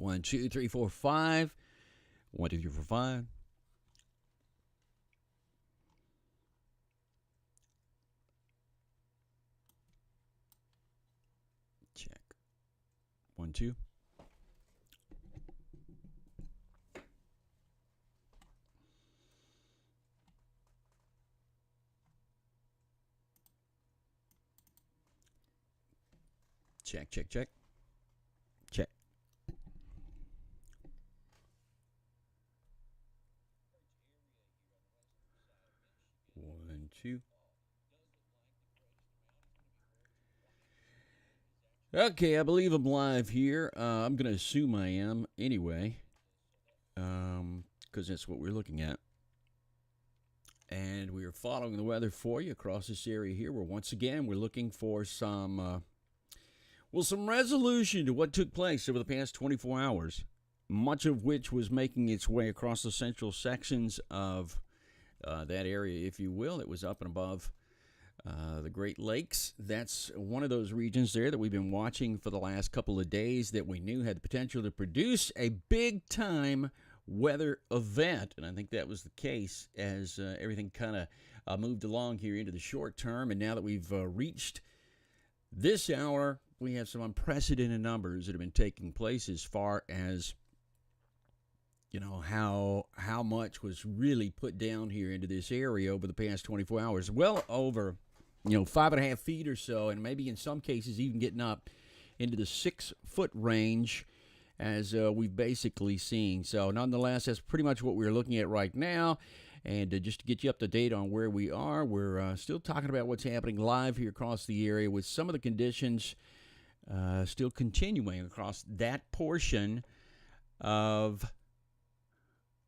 1, 2, 3, 4, 5. 1, 2, 3, 4, 5. Check. 1, 2. Check, check, check. Check. 1, 2. Okay, I believe I'm live here. I'm going to assume I am anyway, because that's what we're looking at. And we are following the weather for you across this area here, where once again we're looking for some resolution to what took place over the past 24 hours, much of which was making its way across the central sections of that area, if you will. It was up and above the Great Lakes. That's one of those regions there that we've been watching for the last couple of days that we knew had the potential to produce a big-time weather event. And I think that was the case as everything kind of moved along here into the short term. And now that we've reached this hour, we have some unprecedented numbers that have been taking place as far as, you know, how much was really put down here into this area over the past 24 hours. Well over, 5.5 feet or so, and maybe in some cases even getting up into the 6-foot range as we've basically seen. So nonetheless, that's pretty much what we're looking at right now. And just to get you up to date on where we are, we're still talking about what's happening live here across the area with some of the conditions still continuing across that portion of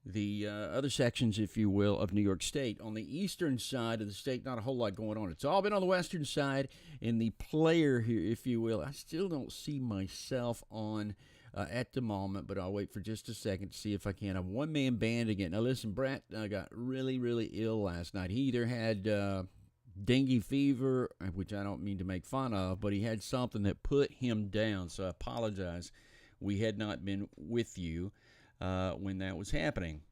the other sections, if you will, of New York State. On the eastern side of the state, not a whole lot going on. It's all been on the western side in the player here, if you will. I still don't see myself on at the moment, but I'll wait for just a second to see if I can. A one-man band again. Now, listen, Brett got really, really ill last night. He either had dengue fever, which I don't mean to make fun of, but he had something that put him down, so I apologize. We had not been with you when that was happening.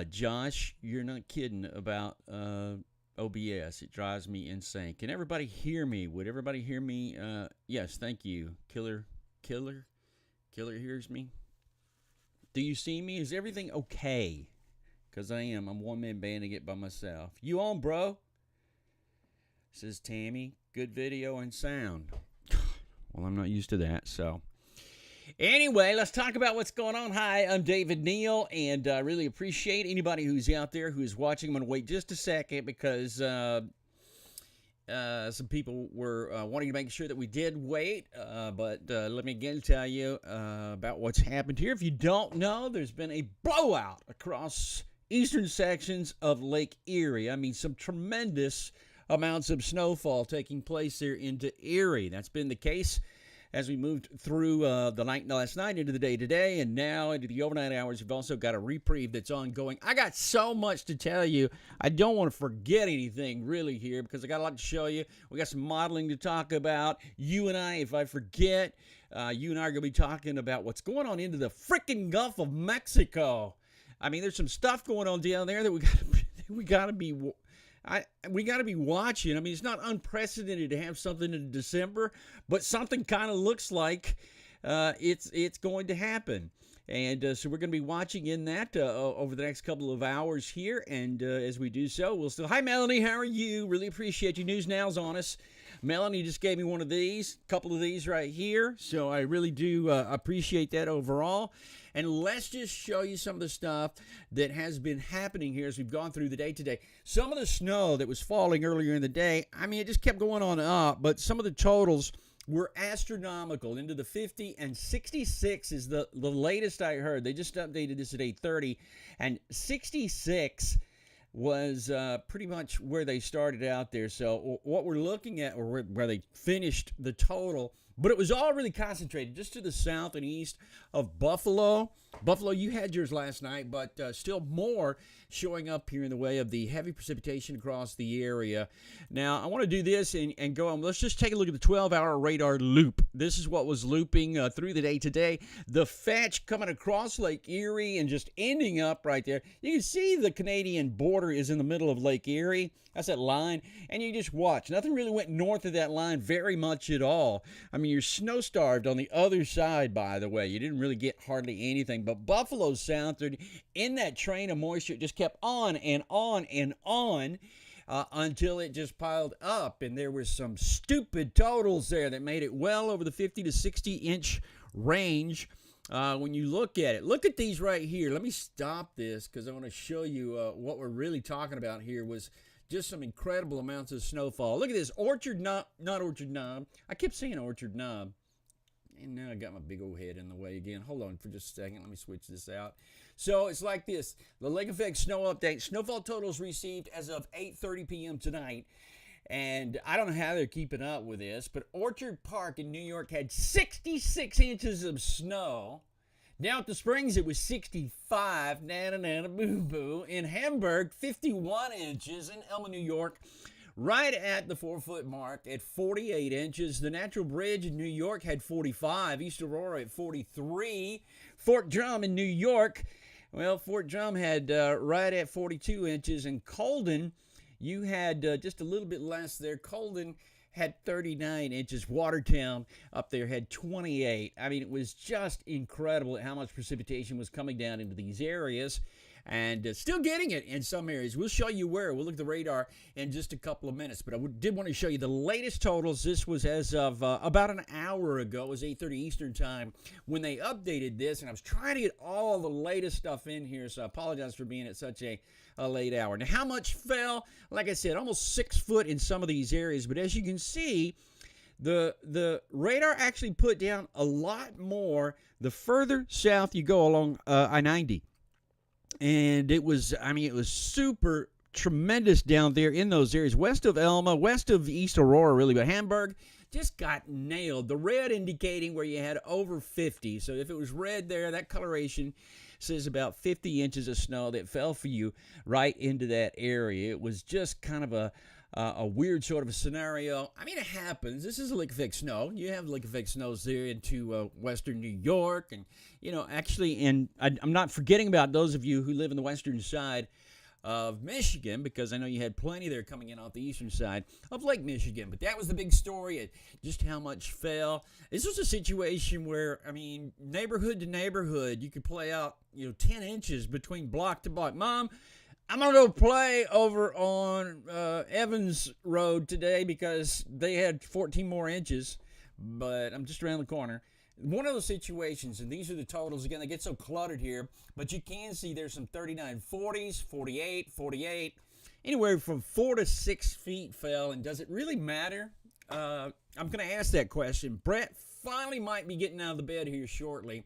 Josh, you're not kidding about OBS. It drives me insane. Can everybody hear me? Would everybody hear me? Yes, thank you. Killer hears me. Do you see me? Is everything okay? Because I am. I'm one-man banding it by myself. You on, bro? Says Tammy. Good video and sound. Well, I'm not used to that, so. Anyway, let's talk about what's going on. Hi, I'm David Neal, and I really appreciate anybody who's out there who's watching. I'm going to wait just a second because some people were wanting to make sure that we did wait, but let me again tell you about what's happened here. If you don't know, there's been a blowout across eastern sections of Lake Erie. I mean, some tremendous amounts of snowfall taking place there into Erie. That's been the case as we moved through the night last night into the day today, and now into the overnight hours. We've also got a reprieve that's ongoing. I got so much to tell you. I don't want to forget anything really here because I got a lot to show you. We got some modeling to talk about. You and I, if I forget, you and I are going to be talking about what's going on into the freaking Gulf of Mexico. I mean, there's some stuff going on down there that we got to be watching. I mean, it's not unprecedented to have something in December, but something kind of looks like it's going to happen. And so we're going to be watching in that over the next couple of hours here. And as we do so, we'll still... Hi, Melanie. How are you? Really appreciate you. News Now's on us. Melanie just gave me one of these, a couple of these right here. So I really do appreciate that overall. And let's just show you some of the stuff that has been happening here as we've gone through the day today. Some of the snow that was falling earlier in the day, I mean, it just kept going on up, but some of the totals were astronomical, into the 50 and 66 is the latest I heard. They just updated this at 8:30, and 66 was pretty much where they started out there. So what we're looking at, or where they finished the total, But it was all really concentrated just to the south and east of Buffalo. Buffalo, you had yours last night, but still more showing up here in the way of the heavy precipitation across the area. Now, I want to do this and go on. Let's just take a look at the 12-hour radar loop. This is what was looping through the day today. The fetch coming across Lake Erie and just ending up right there. You can see the Canadian border is in the middle of Lake Erie. That's that line. And you just watch. Nothing really went north of that line very much at all. I mean, you're snow-starved on the other side, by the way. You didn't really get hardly anything. But Buffalo Sound, in that train of moisture, it just kept on and on and on until it just piled up. And there were some stupid totals there that made it well over the 50 to 60-inch range. When you look at it, look at these right here. Let me stop this because I want to show you what we're really talking about here was just some incredible amounts of snowfall. Look at this. Orchard Knob, not Orchard Knob. I kept saying Orchard Knob. And now I got my big old head in the way again. Hold on for just a second. Let me switch this out. So it's like this. The lake effect snow update. Snowfall totals received as of 8:30 p.m. tonight. And I don't know how they're keeping up with this, but Orchard Park in New York had 66 inches of snow. Down at the Springs, it was 65, boo-boo. In Hamburg, 51 inches. In Elma, New York, right at the 4-foot mark at 48 inches. The Natural Bridge in New York had 45. East Aurora at 43. Fort Drum in New York, well, Fort Drum had right at 42 inches. And Colden, you had just a little bit less there. Colden had 39 inches. Watertown up there had 28. I mean, it was just incredible how much precipitation was coming down into these areas. And still getting it in some areas. We'll show you where. We'll look at the radar in just a couple of minutes. But I did want to show you the latest totals. This was as of about an hour ago. It was 8:30 Eastern time when they updated this. And I was trying to get all the latest stuff in here. So I apologize for being at such a late hour. Now, how much fell? Like I said, almost 6 foot in some of these areas. But as you can see, the radar actually put down a lot more the further south you go along I-90. And it was, I mean, it was super tremendous down there in those areas. West of Elma, west of East Aurora, really. But Hamburg just got nailed. The red indicating where you had over 50. So if it was red there, that coloration says about 50 inches of snow that fell for you right into that area. It was just kind of a weird sort of a scenario. I mean, it happens. This is a lake effect snow. You have lake effect snows there into western New York. And, you know, actually, and I'm not forgetting about those of you who live in the western side of Michigan, because I know you had plenty there coming in off the eastern side of Lake Michigan. But that was the big story, just how much fell. This was a situation where, I mean, neighborhood to neighborhood, you could play out, 10 inches between block to block. Mom, I'm going to go play over on Evans Road today because they had 14 more inches, but I'm just around the corner. One of those situations, and these are the totals. Again, they get so cluttered here, but you can see there's some 39, 40s, 48, 48. Anywhere from 4 to 6 feet fell, and does it really matter? I'm going to ask that question. Brett finally might be getting out of the bed here shortly. And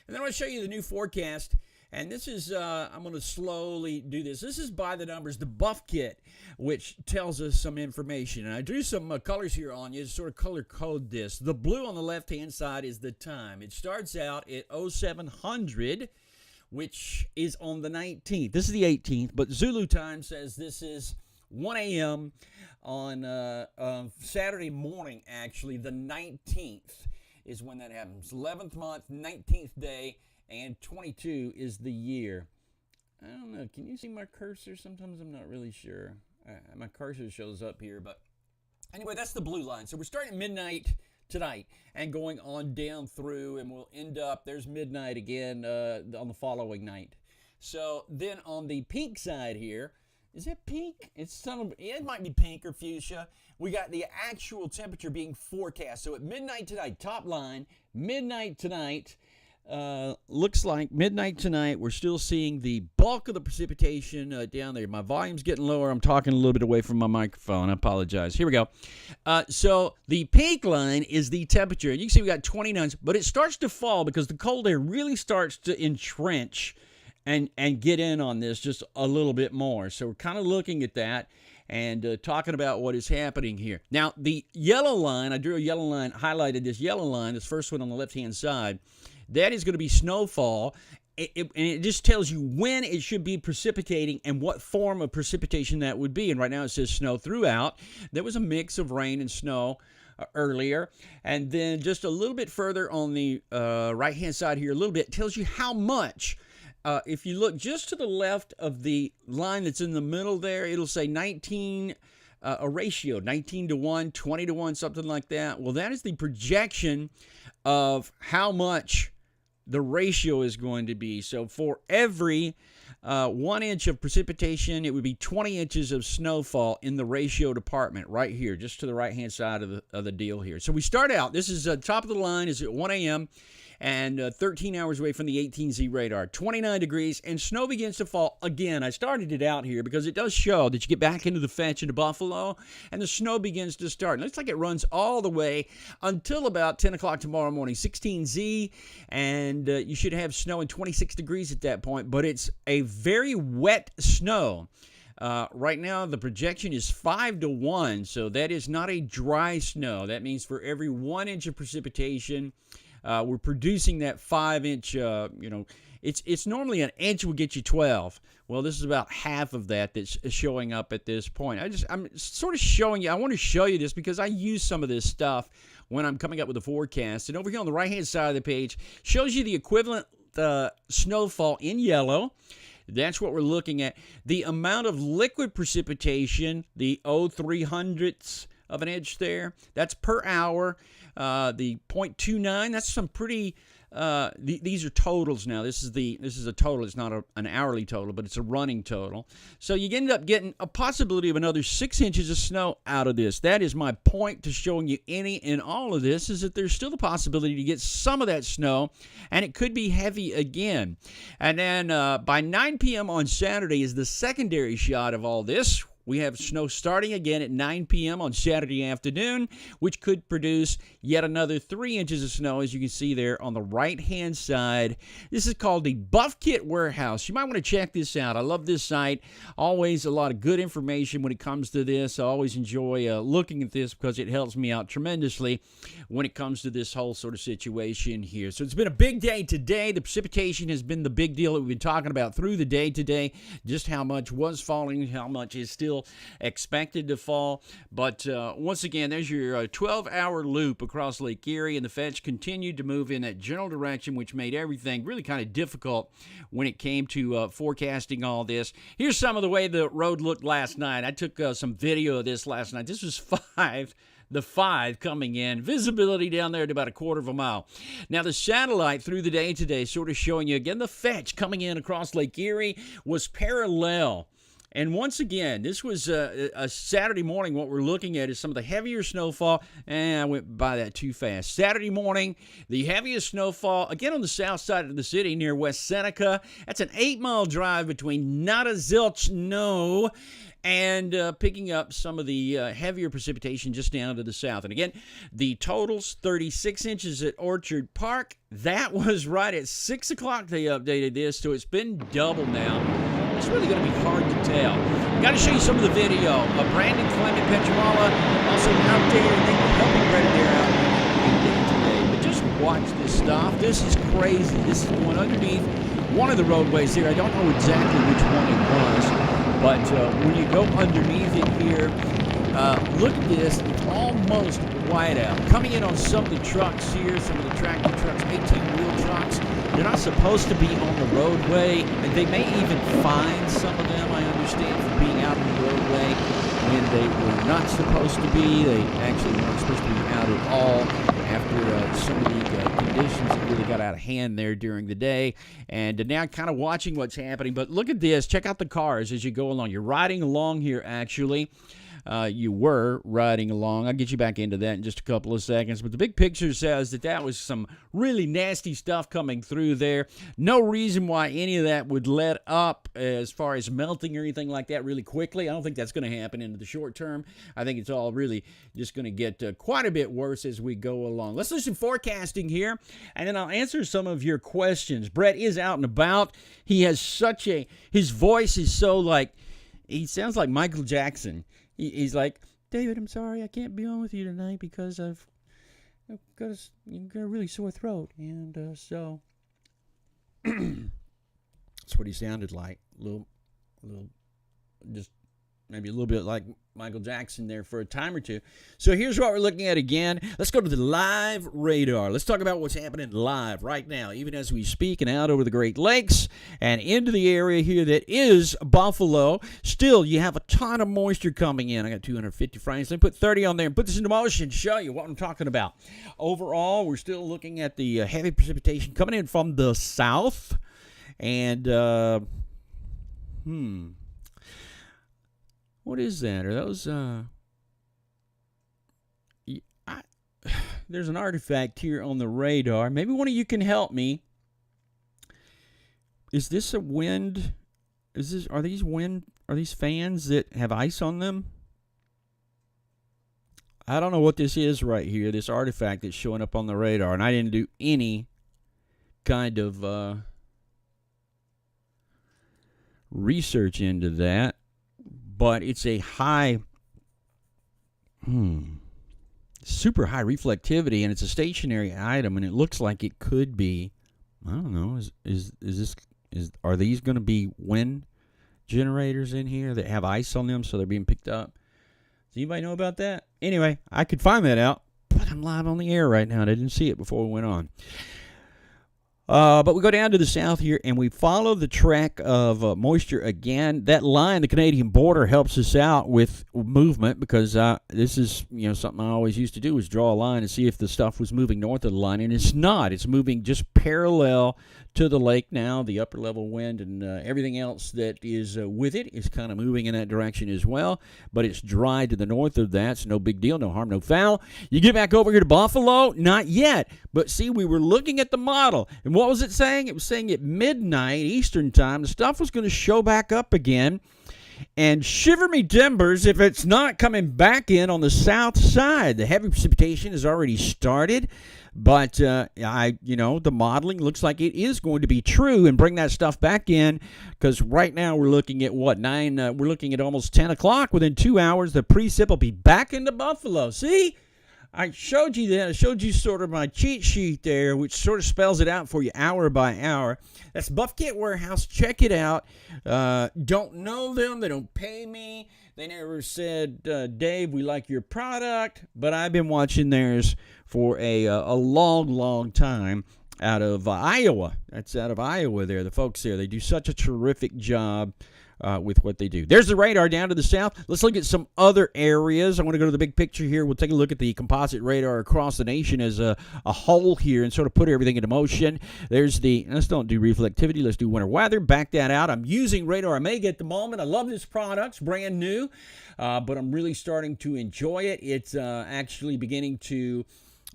then I'm going to show you the new forecast. And this is, I'm going to slowly do this. This is by the numbers, the buff kit, which tells us some information. And I drew some colors here on you to sort of color code this. The blue on the left-hand side is the time. It starts out at 0700, which is on the 19th. This is the 18th, but Zulu time says this is 1 a.m. on Saturday morning, actually. The 19th is when that happens. 11th month, 19th day. And 22 is the year. I don't know. Can you see my cursor? Sometimes I'm not really sure. My cursor shows up here. But anyway, that's the blue line. So we're starting at midnight tonight and going on down through. And we'll end up, there's midnight again on the following night. So then on the pink side here, is it pink? It might be pink or fuchsia. We got the actual temperature being forecast. So at midnight tonight, top line, midnight tonight. Looks like midnight tonight, we're still seeing the bulk of the precipitation down there. My volume's getting lower. I'm talking a little bit away from my microphone. I apologize. Here we go. So the pink line is the temperature. And you can see we got 29s, but it starts to fall because the cold air really starts to entrench and get in on this just a little bit more. So we're kind of looking at that. and talking about what is happening here. Now, the yellow line, I drew a yellow line, highlighted this yellow line, this first one on the left-hand side. That is going to be snowfall. And it just tells you when it should be precipitating and what form of precipitation that would be. And right now it says snow throughout. There was a mix of rain and snow earlier. And then just a little bit further on the right-hand side here, a little bit, tells you how much. If you look just to the left of the line that's in the middle there, it'll say 19, a ratio, 19 to 1, 20 to 1, something like that. Well, that is the projection of how much the ratio is going to be. So for every 1 inch of precipitation, it would be 20 inches of snowfall in the ratio department right here, just to the right-hand side of the deal here. So we start out, this is top of the line, is at 1 a.m., and 13 hours away from the 18Z radar, 29 degrees, and snow begins to fall again. I started it out here because it does show that you get back into the fetch into Buffalo, and the snow begins to start. It looks like it runs all the way until about 10 o'clock tomorrow morning, 16Z, and you should have snow in 26 degrees at that point, but it's a very wet snow. Right now, the projection is 5 to 1, so that is not a dry snow. That means for every 1 inch of precipitation, we're producing that 5-inch, it's normally an inch will get you 12. Well, this is about half of that that's showing up at this point. I'm sort of showing you, I want to show you this because I use some of this stuff when I'm coming up with a forecast. And over here on the right-hand side of the page shows you the equivalent snowfall in yellow. That's what we're looking at. The amount of liquid precipitation, the 0.03 of an inch there, that's per hour. The 0.29, that's some pretty, these are totals now. This is a total. It's not an hourly total, but it's a running total. So you end up getting a possibility of another 6 inches of snow out of this. That is my point to showing you any and all of this, is that there's still the possibility to get some of that snow, and it could be heavy again. And then by 9 p.m. on Saturday is the secondary shot of all this. We have snow starting again at 9 p.m. on Saturday afternoon, which could produce yet another 3 inches of snow, as you can see there on the right-hand side. This is called the Buff Kit Warehouse. You might want to check this out. I love this site. Always a lot of good information when it comes to this. I always enjoy looking at this because it helps me out tremendously when it comes to this whole sort of situation here. So it's been a big day today. The precipitation has been the big deal that we've been talking about through the day today, just how much was falling, how much is still expected to fall. But once again, there's your 12-hour loop across Lake Erie, and the fetch continued to move in that general direction, which made everything really kind of difficult when it came to forecasting all this. Here's some of the way the road looked last night. I took some video of this last night. This was 5 coming in. Visibility down there at about a quarter of a mile. Now, the satellite through the day today sort of showing you again the fetch coming in across Lake Erie was parallel. And once again, this was a Saturday morning. What we're looking at is some of the heavier snowfall. And I went by that too fast. Saturday morning, the heaviest snowfall, again on the south side of the city near West Seneca. That's an 8-mile drive between Nada Zilch, no, and picking up some of the heavier precipitation just down to the south. And again, the totals, 36 inches at Orchard Park. That was right at 6 o'clock they updated this, so it's been double now. It's really going to be hard to tell. Got to show you some of the video of Brandon Clement Petramala, also out there, and they were helping Brandon there out today. But just watch this stuff. This is crazy. This is going underneath one of the roadways here. I don't know exactly which one it was, but when you go underneath it here, look at this. It's almost white out. Coming in on some of the trucks here, some of the tractor trucks, 18-wheel trucks. They're not supposed to be on the roadway, and they may even fine some of them, I understand, for being out on the roadway when they were not supposed to be. They actually weren't supposed to be out at all after some of the conditions that really got out of hand there during the day. And now kind of watching what's happening. But look at this. Check out the cars as you go along. You're riding along here, actually. You were riding along. I'll get you back into that in just a couple of seconds. But the big picture says that was some really nasty stuff coming through there. No reason why any of that would let up as far as melting or anything like that really quickly. I don't think that's going to happen into the short term. I think it's all really just going to get quite a bit worse as we go along. Let's do some forecasting here, and then I'll answer some of your questions. Brett is out and about. He has his voice is so like, he sounds like Michael Jackson. He's like, David, I'm sorry I can't be on with you tonight because I've got a really sore throat, and so that's what he sounded like. A little, just maybe a little bit like Michael Jackson there for a time or two. So here's what we're looking at again. Let's go to the live radar. Let's talk about what's happening live right now, even as we speak, and out over the Great Lakes and into the area here that is Buffalo. Still, you have a ton of moisture coming in. I got 250 frames. Let me put 30 on there and put this into motion, show you what I'm talking about. Overall, we're still looking at the heavy precipitation coming in from the south. And, what is that? Are those, there's an artifact here on the radar. Maybe one of you can help me. Is this a wind? Are these fans that have ice on them? I don't know what this is right here, this artifact that's showing up on the radar, and I didn't do any kind of, research into that. But it's a super high reflectivity, and it's a stationary item, and it looks like it could be, I don't know, are these going to be wind generators in here that have ice on them, so they're being picked up? Does anybody know about that? Anyway, I could find that out, but I'm live on the air right now, and I didn't see it before we went on. But we go down to the south here, and we follow the track of moisture again. That line, the Canadian border, helps us out with movement because this is something I always used to do, is draw a line and see if the stuff was moving north of the line, and it's not. It's moving just parallel to the lake now. The upper level wind and everything else that is with it is kind of moving in that direction as well, but it's dry to the north of that, so no big deal, no harm, no foul. You get back over here to Buffalo? Not yet. But see, we were looking at the model, and what was it saying? It was saying at midnight Eastern time, the stuff was going to show back up again. And shiver me timbers if it's not coming back in on the south side. The heavy precipitation has already started, but the modeling looks like it is going to be true and bring that stuff back in, because right now we're looking at we're looking at almost 10 o'clock. Within 2 hours, the precip will be back into Buffalo. See? I showed you that. I showed you sort of my cheat sheet there, which sort of spells it out for you hour by hour. That's Buffkit Warehouse. Check it out. Don't know them. They don't pay me. They never said, Dave, we like your product. But I've been watching theirs for a long, long time out of Iowa. That's out of Iowa there. The folks there, they do such a terrific job with what they do. There's the radar down to the south. Let's look at some other areas. I want to go to the big picture here. We'll take a look at the composite radar across the nation as a whole here and sort of put everything into motion. There's let's don't do reflectivity. Let's do winter weather. Back that out. I'm using Radar Omega at the moment. I love this product. It's brand new, but I'm really starting to enjoy it. It's actually beginning to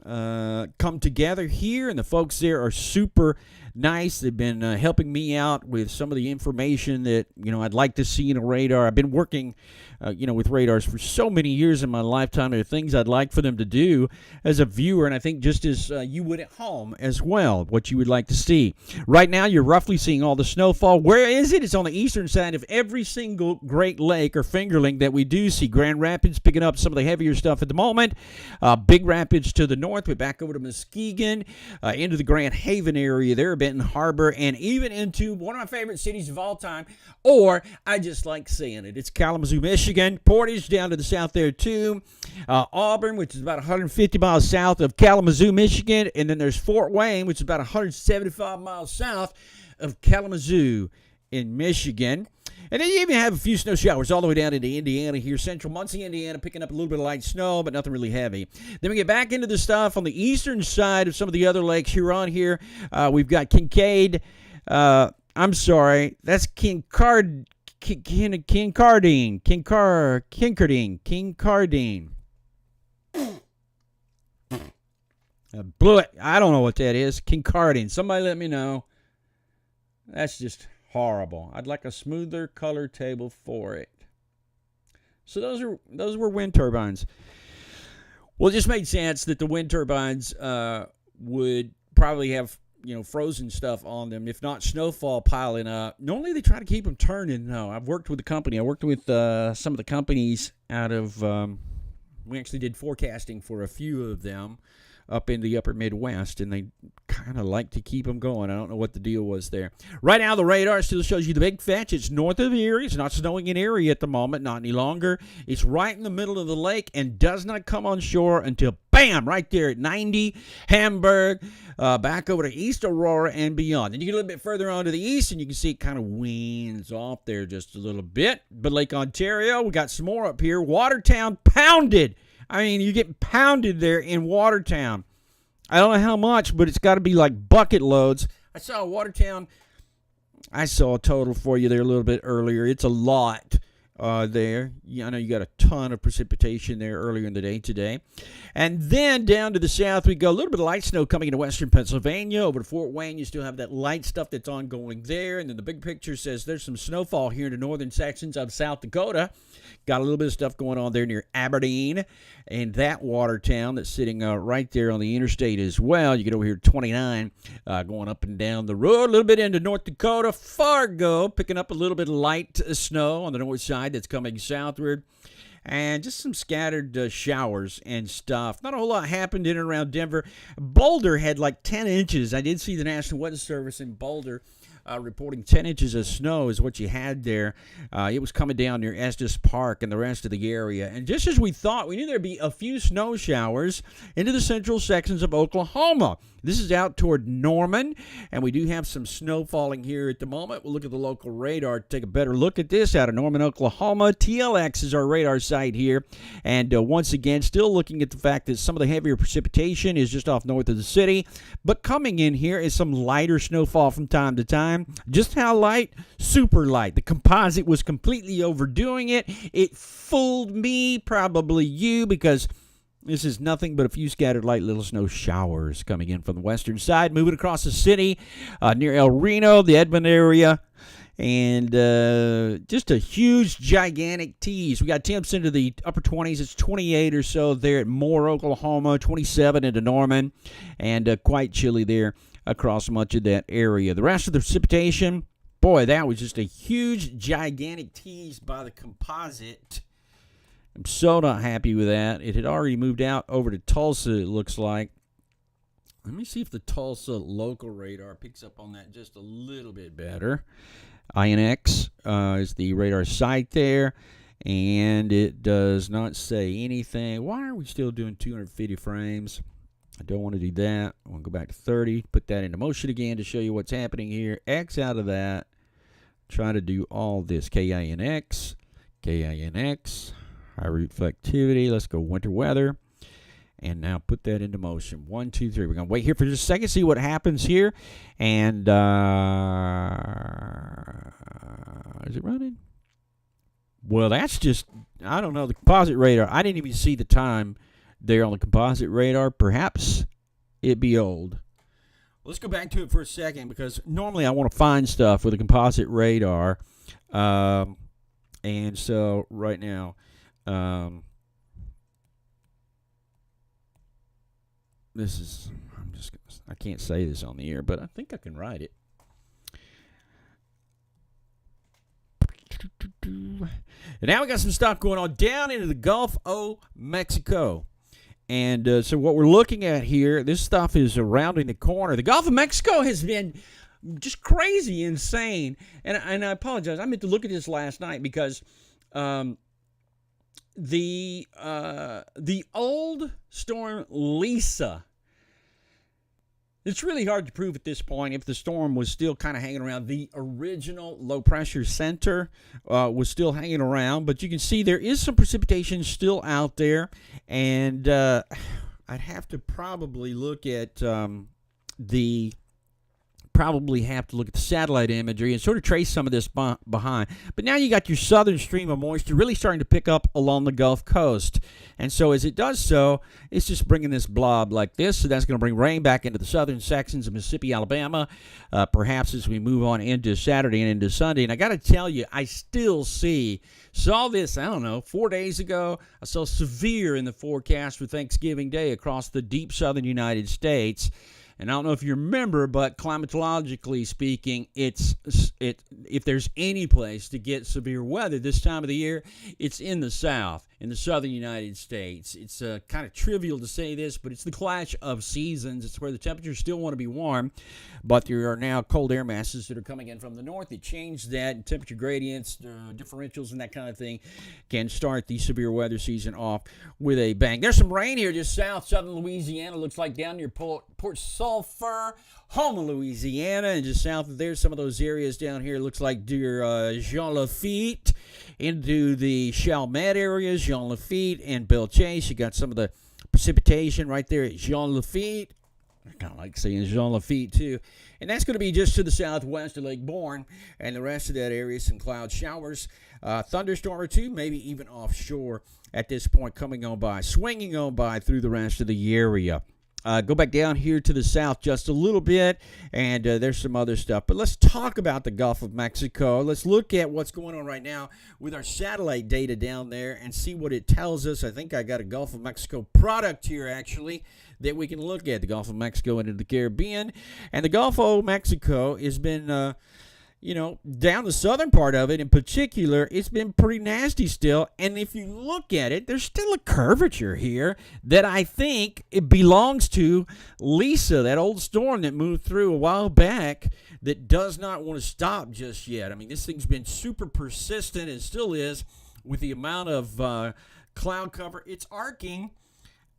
come together here, and the folks there are super nice. They've been helping me out with some of the information that I'd like to see in a radar. I've been working with radars for so many years in my lifetime. There are things I'd like for them to do as a viewer, and I think just as you would at home as well, what you would like to see. Right now, you're roughly seeing all the snowfall. Where is it? It's on the eastern side of every single Great Lake or fingerling that we do see. Grand Rapids picking up some of the heavier stuff at the moment. Big Rapids to the north. We're back over to Muskegon, into the Grand Haven area there, Benton Harbor, and even into one of my favorite cities of all time, or I just like saying it, it's Kalamazoo, Michigan. Portage down to the south there too. Auburn, which is about 150 miles south of Kalamazoo, Michigan, and then there's Fort Wayne, which is about 175 miles south of Kalamazoo in Michigan. And then you even have a few snow showers all the way down into Indiana here, central Muncie, Indiana, picking up a little bit of light snow, but nothing really heavy. Then we get back into the stuff on the eastern side of some of the other lakes. Huron here, we've got Kincaid. I'm sorry, that's Kincardine. Blew it. I don't know what that is. Kincardine. Somebody let me know. That's just horrible. I'd like a smoother color table for it. So those were wind turbines. Well, it just made sense that the wind turbines would probably have frozen stuff on them, if not snowfall piling up. Normally they try to keep them turning. No, I've worked with the company. I worked with some of the companies out of, we actually did forecasting for a few of them up in the upper Midwest, and they kind of like to keep them going. I don't know what the deal was there. Right now, the radar still shows you the big fetch. It's north of Erie. It's not snowing in Erie at the moment, not any longer. It's right in the middle of the lake and does not come on shore until, bam, right there at 90, Hamburg, back over to East Aurora and beyond. Then you get a little bit further on to the east, and you can see it kind of weans off there just a little bit. But Lake Ontario, we got some more up here. Watertown pounded. I mean, you get pounded there in Watertown. I don't know how much, but it's got to be like bucket loads. I saw Watertown. I saw a total for you there a little bit earlier. It's a lot there. I know you got a ton of precipitation there earlier in the day today. And then down to the south we go. A little bit of light snow coming into western Pennsylvania. Over to Fort Wayne, you still have that light stuff that's ongoing there. And then the big picture says there's some snowfall here in the northern sections of South Dakota. Got a little bit of stuff going on there near Aberdeen and that Watertown that's sitting right there on the interstate as well. You get over here to 29, going up and down the road, a little bit into North Dakota. Fargo, picking up a little bit of light snow on the north side that's coming southward. And just some scattered showers and stuff. Not a whole lot happened in and around Denver. Boulder had like 10 inches. I did see the National Weather Service in Boulder reporting 10 inches of snow is what you had there. It was coming down near Estes Park and the rest of the area. And just as we thought, we knew there'd be a few snow showers into the central sections of Oklahoma. This is out toward Norman, and we do have some snow falling here at the moment. We'll look at the local radar to take a better look at this out of Norman, Oklahoma. TLX is our radar site here. And once again, still looking at the fact that some of the heavier precipitation is just off north of the city. But coming in here is some lighter snowfall from time to time. Just how light? Super light. The composite was completely overdoing it. It fooled me, probably you, because this is nothing but a few scattered light little snow showers coming in from the western side, moving across the city near El Reno, the Edmond area, and just a huge, gigantic tease. We got temps into the upper 20s. It's 28 or so there at Moore, Oklahoma, 27 into Norman, and quite chilly there across much of that area. The rest of the precipitation, boy, that was just a huge, gigantic tease by the composite. I'm so not happy with that. It had already moved out over to Tulsa, it looks like. Let me see if the Tulsa local radar picks up on that just a little bit better. INX is the radar site there, and it does not say anything. Why are we still doing 250 frames? I don't want to do that. I want to go back to 30, put that into motion again to show you what's happening here. X out of that. Try to do all this. KINX, high reflectivity. Let's go winter weather. And now put that into motion. 1, 2, 3. We're going to wait here for just a second, see what happens here. And is it running? Well, that's just, I don't know, the composite radar. I didn't even see the time there on the composite radar. Perhaps it be old. Let's go back to it for a second, because normally I want to find stuff with a composite radar. And so right now, this is, I can't say this on the air, but I think I can write it. And now we got some stuff going on down into the Gulf of Mexico. And so what we're looking at here, this stuff is rounding the corner. The Gulf of Mexico has been just crazy, insane. And I apologize. I meant to look at this last night because the old storm Lisa, it's really hard to prove at this point if the storm was still kind of hanging around. The original low-pressure center was still hanging around, but you can see there is some precipitation still out there, and I'd have to probably look at the satellite imagery and sort of trace some of this behind. But now you got your southern stream of moisture really starting to pick up along the Gulf Coast. And so as it does so, it's just bringing this blob like this. So that's going to bring rain back into the southern sections of Mississippi, Alabama, perhaps as we move on into Saturday and into Sunday. And I got to tell you, I still saw this, 4 days ago. I saw severe in the forecast for Thanksgiving Day across the deep southern United States. And I don't know if you remember, but climatologically speaking, if there's any place to get severe weather this time of the year, it's in the South, in the southern United States. It's kind of trivial to say this, but it's the clash of seasons. It's where the temperatures still want to be warm, but there are now cold air masses that are coming in from the north that change that, and temperature gradients, differentials, and that kind of thing can start the severe weather season off with a bang. There's some rain here just southern Louisiana. Looks like down near Port Sulphur, Houma, Louisiana, and just south of there, some of those areas down here looks like near Jean Lafitte into the Chalmette areas, Jean Lafitte and Belchase. You got some of the precipitation right there at Jean Lafitte. I kind of like saying Jean Lafitte too. And that's going to be just to the southwest of Lake Borgne, and the rest of that area, some cloud showers, thunderstorm or two, maybe even offshore at this point, coming on by, swinging on by through the rest of the area. Go back down here to the south just a little bit, and there's some other stuff. But let's talk about the Gulf of Mexico. Let's look at what's going on right now with our satellite data down there and see what it tells us. I think I got a Gulf of Mexico product here, actually, that we can look at. The Gulf of Mexico into the Caribbean. And the Gulf of Mexico has been, down the southern part of it in particular, it's been pretty nasty still. And if you look at it, there's still a curvature here that I think it belongs to Lisa, that old storm that moved through a while back that does not want to stop just yet. I mean, this thing's been super persistent and still is with the amount of cloud cover. It's arcing.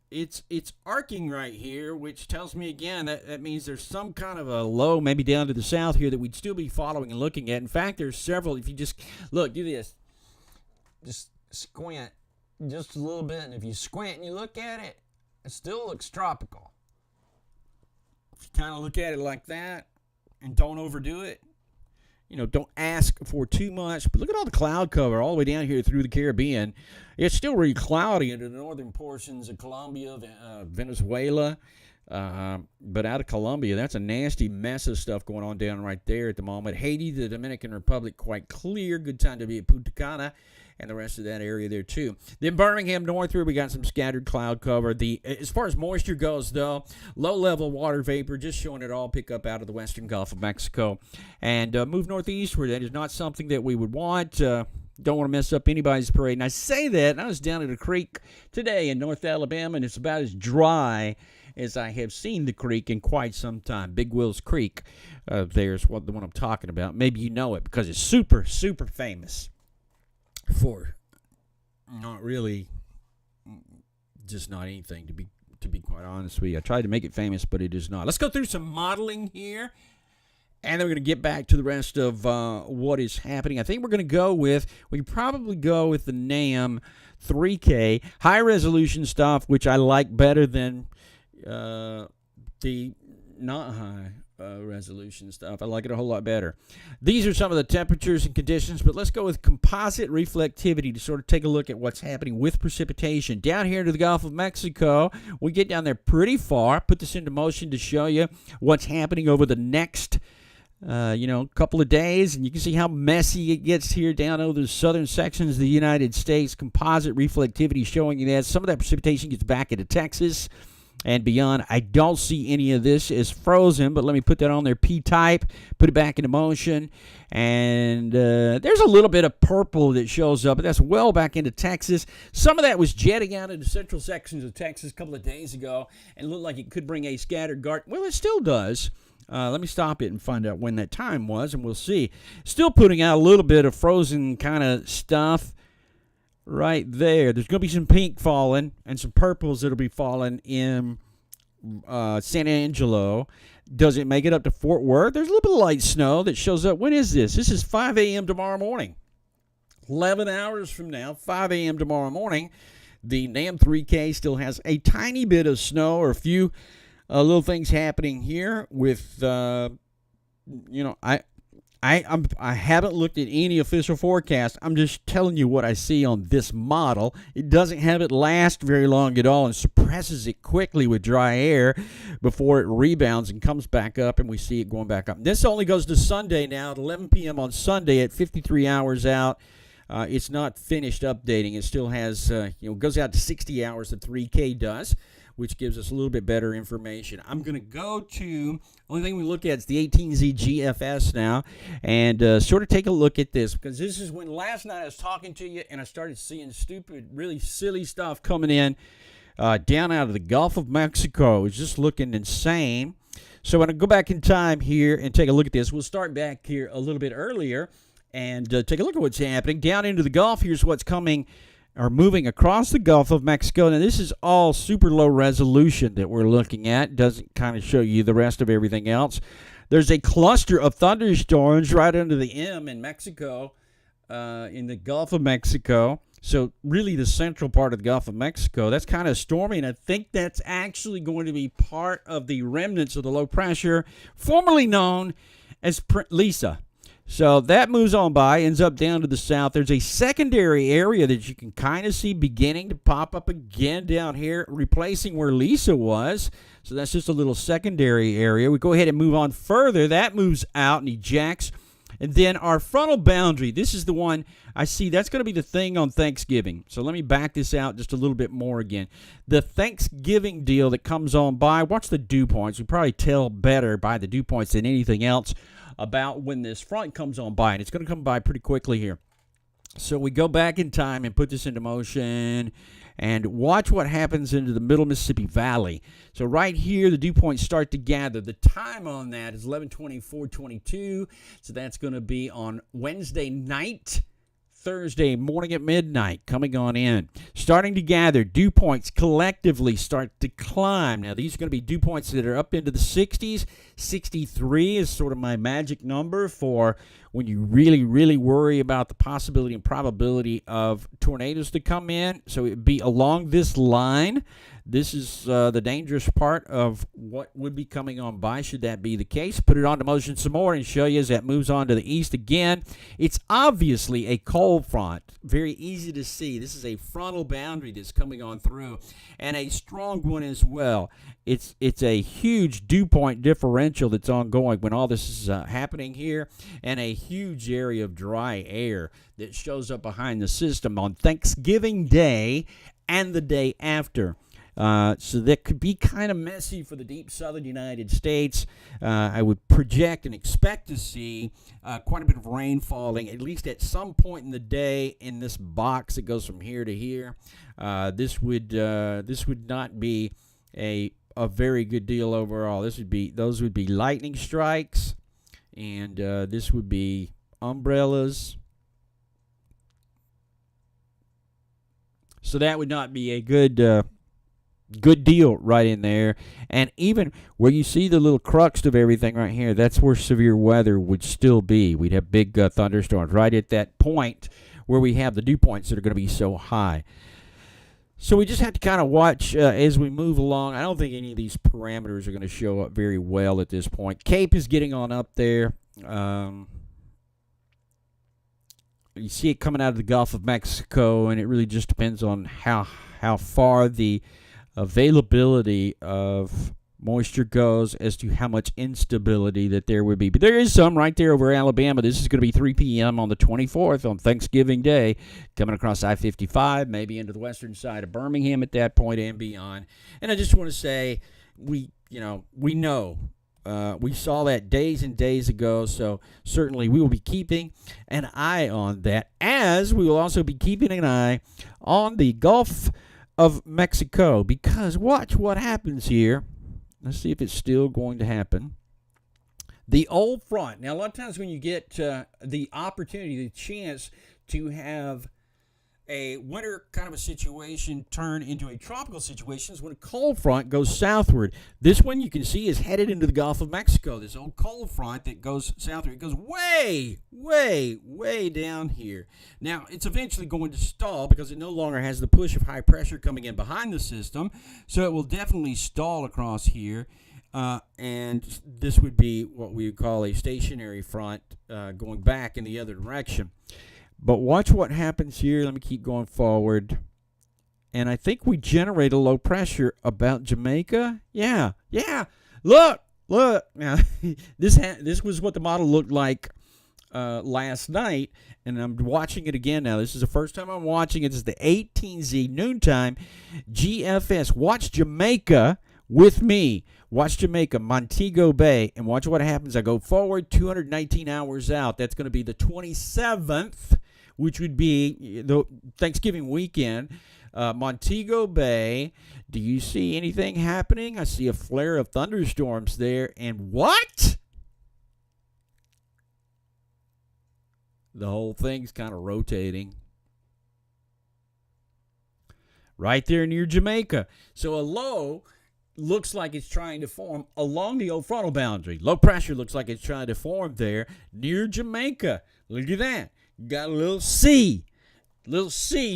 It's arcing right here, which tells me again that means there's some kind of a low maybe down to the south here that we'd still be following and looking at. In fact, there's several. If you just look, do this. Just squint just a little bit, and if you squint and you look at it, it still looks tropical. If you kind of look at it like that and don't overdo it, don't ask for too much. But look at all the cloud cover all the way down here through the Caribbean. It's still really cloudy into the northern portions of Colombia, Venezuela. But out of Colombia, that's a nasty mess of stuff going on down right there at the moment. Haiti, the Dominican Republic, quite clear. Good time to be at Punta Cana and the rest of that area there too. Then Birmingham northward, we got some scattered cloud cover. As far as moisture goes, though, low-level water vapor just showing it all pick up out of the western Gulf of Mexico. And move northeastward. That is not something that we would want. Don't want to mess up anybody's parade. And I say that, and I was down at a creek today in North Alabama, and it's about as dry as I have seen the creek in quite some time. Big Will's Creek, there's the one I'm talking about. Maybe you know it because it's super, super famous for not really, just not anything, to be quite honest with you. I tried to make it famous, but it is not. Let's go through some modeling here, and then we're going to get back to the rest of what is happening. I think we can probably go with the NAM 3K, high-resolution stuff, which I like better than the not high resolution stuff. I like it a whole lot better. These are some of the temperatures and conditions, but let's go with composite reflectivity to sort of take a look at what's happening with precipitation. Down here to the Gulf of Mexico, we get down there pretty far. Put this into motion to show you what's happening over the next couple of days, and you can see how messy it gets here down over the southern sections of the United States. Composite reflectivity showing you that some of that precipitation gets back into Texas and beyond. I don't see any of this as frozen, but let me put that on there, P-type, put it back into motion, and there's a little bit of purple that shows up, but that's well back into Texas. Some of that was jetting out into central sections of Texas a couple of days ago and looked like it could bring a scattered guard. Well, it still does. Let me stop it and find out when that time was, and we'll see. Still putting out a little bit of frozen kind of stuff right there. There's going to be some pink falling and some purples that'll be falling in San Angelo. Does it make it up to Fort Worth? There's a little bit of light snow that shows up. When is this? This is 5 a.m. tomorrow morning. 11 hours from now, 5 a.m. tomorrow morning. The NAM 3K still has a tiny bit of snow or a few little things happening here with, I haven't looked at any official forecast. I'm just telling you what I see on this model. It doesn't have it last very long at all and suppresses it quickly with dry air before it rebounds and comes back up, and we see it going back up. This only goes to Sunday now at 11 p.m. on Sunday at 53 hours out. It's not finished updating. It still has, goes out to 60 hours, the 3K does. which gives us a little bit better information. I'm going to go to, only thing we look at is the 18Z GFS now, and sort of take a look at this, because this is when last night I was talking to you and I started seeing stupid, really silly stuff coming in down out of the Gulf of Mexico. It's just looking insane. So I'm going to go back in time here and take a look at this. We'll start back here a little bit earlier and take a look at what's happening. Down into the Gulf, here's what's coming or moving across the Gulf of Mexico. Now, this is all super low resolution that we're looking at. Doesn't kind of show you the rest of everything else. There's a cluster of thunderstorms right under the M in Mexico, in the Gulf of Mexico. So really the central part of the Gulf of Mexico. That's kind of stormy, and I think that's actually going to be part of the remnants of the low pressure, formerly known as Lisa. So that moves on by, ends up down to the south. There's a secondary area that you can kind of see beginning to pop up again down here, replacing where Lisa was. So that's just a little secondary area. We go ahead and move on further. That moves out and ejects. And then our frontal boundary, this is the one I see. That's going to be the thing on Thanksgiving. So let me back this out just a little bit more again. The Thanksgiving deal that comes on by, watch the dew points. We probably tell better by the dew points than anything else about when this front comes on by. And it's going to come by pretty quickly here. So we go back in time and put this into motion and watch what happens into the middle Mississippi Valley. So right here, the dew points start to gather. The time on that is 11:24:22. So that's going to be on Wednesday night, Thursday morning at midnight, coming on in. Starting to gather, dew points collectively start to climb. Now, these are going to be dew points that are up into the 60s. 63 is sort of my magic number for when you really, really worry about the possibility and probability of tornadoes to come in. So it would be along this line. This is the dangerous part of what would be coming on by, should that be the case. Put it onto motion some more and show you as that moves on to the east again. It's obviously a cold front. Very easy to see. This is a frontal boundary that's coming on through, and a strong one as well. It's a huge dew point differential that's ongoing when all this is happening here, and a huge area of dry air that shows up behind the system on Thanksgiving Day and the day after. So that could be kind of messy for the deep southern United States. I would project and expect to see quite a bit of rain falling, at least at some point in the day, in this box that goes from here to here. This would not be a very good deal overall. Those would be lightning strikes, and this would be umbrellas. So that would not be a good deal right in there. And even where you see the little crux of everything right here, that's where severe weather would still be. We'd have big thunderstorms right at that point where we have the dew points that are going to be so high. So we just have to kind of watch as we move along. I don't think any of these parameters are going to show up very well at this point. Cape is getting on up there. You see it coming out of the Gulf of Mexico, and it really just depends on how far the availability of moisture goes as to how much instability that there would be. But there is some right there over Alabama. This is going to be 3 p.m. on the 24th on Thanksgiving Day, coming across I-55, maybe into the western side of Birmingham at that point and beyond. And I just want to say we know. We saw that days and days ago, so certainly we will be keeping an eye on that, as we will also be keeping an eye on the Gulf of Mexico, because watch what happens here. Let's see if it's still going to happen. The old front. Now, a lot of times when you get the opportunity, the chance to have a winter kind of a situation turn into a tropical situation is when a cold front goes southward. This one you can see is headed into the Gulf of Mexico. This old cold front that goes southward. It goes way, way, way down here. Now, it's eventually going to stall because it no longer has the push of high pressure coming in behind the system. So it will definitely stall across here. And this would be what we would call a stationary front going back in the other direction. But watch what happens here. Let me keep going forward. And I think we generate a low pressure about Jamaica. Yeah. Look. Now, this was what the model looked like last night, and I'm watching it again now. This is the first time I'm watching it. This is the 18Z noontime GFS. Watch Jamaica with me. Watch Jamaica, Montego Bay, and watch what happens. I go forward 219 hours out. That's going to be the 27th, which would be the Thanksgiving weekend. Montego Bay. Do you see anything happening? I see a flare of thunderstorms there. And what? The whole thing's kind of rotating. Right there near Jamaica. So a low looks like it's trying to form along the old frontal boundary. Low pressure looks like it's trying to form there near Jamaica. Look at that. Got a little C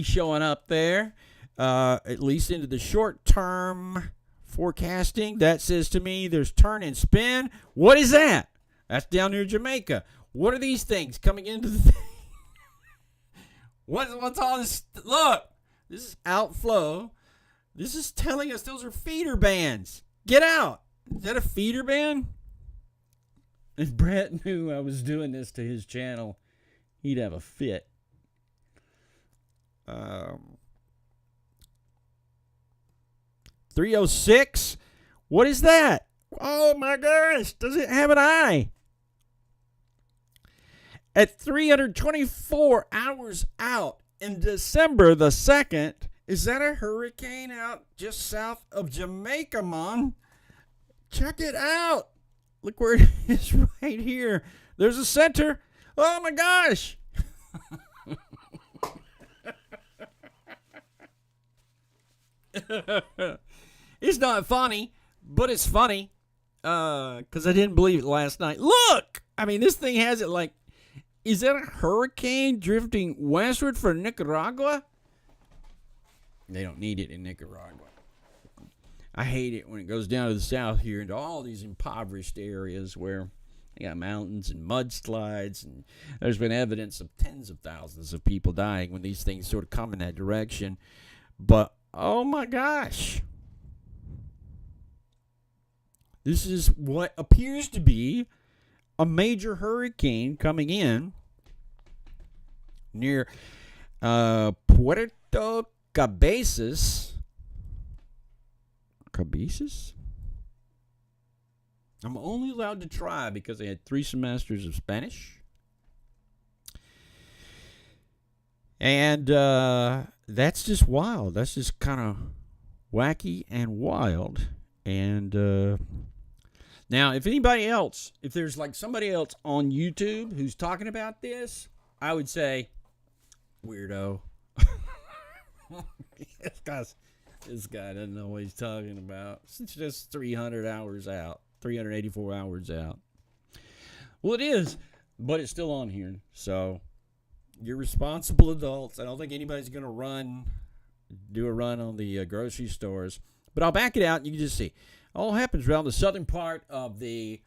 showing up there. At least into the short-term forecasting. That says to me there's turn and spin. What is that? That's down near Jamaica. What are these things coming into the thing? What's all this? Look, this is outflow. This is telling us those are feeder bands. Get out. Is that a feeder band? If Brett knew I was doing this to his channel, he'd have a fit. 306? What is that? Oh my gosh. Does it have an eye? At 324 hours out in December the 2nd, is that a hurricane out just south of Jamaica, man? Check it out. Look where it is right here. There's a center. Oh my gosh. It's not funny, but it's funny because I didn't believe it last night. Look! I mean, this thing has it like, is that a hurricane drifting westward for Nicaragua? They don't need it in Nicaragua. I hate it when it goes down to the south here into all these impoverished areas where you got mountains and mudslides, and there's been evidence of tens of thousands of people dying when these things sort of come in that direction. But, oh my gosh. This is what appears to be a major hurricane coming in near Puerto Cabezas. Cabezas? I'm only allowed to try because I had 3 semesters of Spanish. And that's just wild. That's just kind of wacky and wild. And now, if anybody else, if there's like somebody else on YouTube who's talking about this, I would say, weirdo. This guy doesn't know what he's talking about. It's just 300 hours out, 384 hours out. Well, it is, but it's still on here. So, you're responsible adults. I don't think anybody's going to do a run on the grocery stores. But I'll back it out and you can just see. All happens around the southern part of the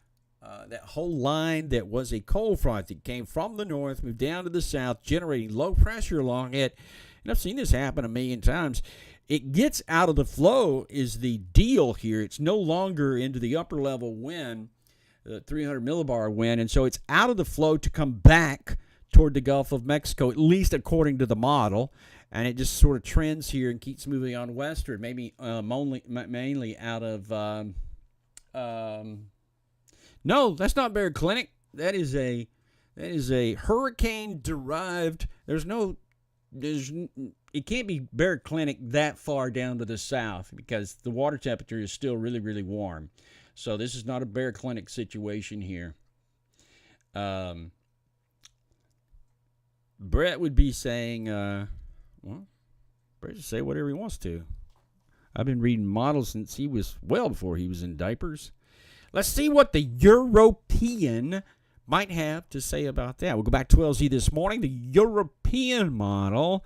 that whole line that was a cold front that came from the north, moved down to the south, generating low pressure along it. And I've seen this happen a million times. It gets out of the flow is the deal here. It's no longer into the upper level wind, the 300 millibar wind, and so it's out of the flow to come back toward the Gulf of Mexico, at least according to the model. And it just sort of trends here and keeps moving on westward, maybe mainly out of... no, that's not Bear Clinic. That is a hurricane-derived... It can't be Bear Clinic that far down to the south because the water temperature is still really, really warm. So this is not a Bear Clinic situation here. Brett would be saying... well, Brett just say whatever he wants to. I've been reading models since he was well before he was in diapers. Let's see what the European might have to say about that. We'll go back to LZ this morning. The European model,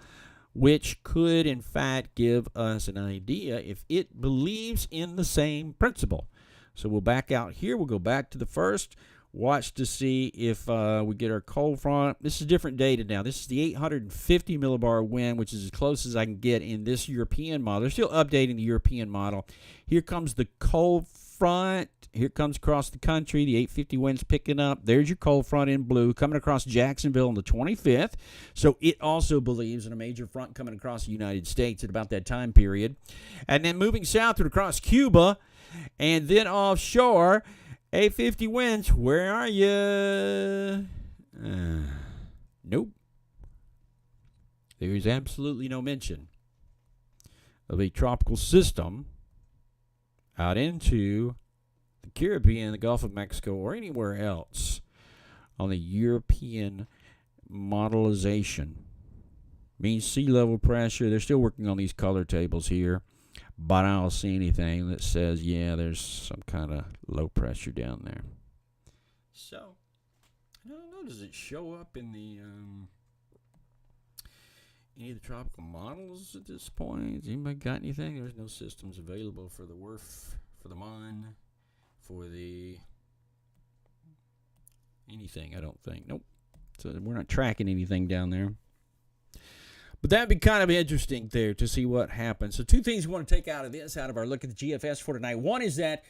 which could, in fact, give us an idea if it believes in the same principle. So we'll back out here. We'll go back to the first. Watch to see if we get our cold front. This is different data now. This is the 850 millibar wind, which is as close as I can get in this European model. They're still updating the European model. Here comes the cold front. Here comes across the country. The 850 wind's picking up. There's your cold front in blue coming across Jacksonville on the 25th. So it also believes in a major front coming across the United States at about that time period. And then moving southward across Cuba and then offshore, 850 winds. Where are you? Nope. There is absolutely no mention of a tropical system out into the Caribbean, the Gulf of Mexico, or anywhere else on the European modelization. Means sea level pressure. They're still working on these color tables here, but I don't see anything that says, yeah, there's some kind of low pressure down there. So, I don't know, does it show up in the any of the tropical models at this point? Has anybody got anything? There's no systems available for the WRF, for the MON, for the anything, I don't think. Nope. So we're not tracking anything down there. But that'd be kind of interesting there to see what happens. So two things we want to take out of this, out of our look at the GFS for tonight. One is that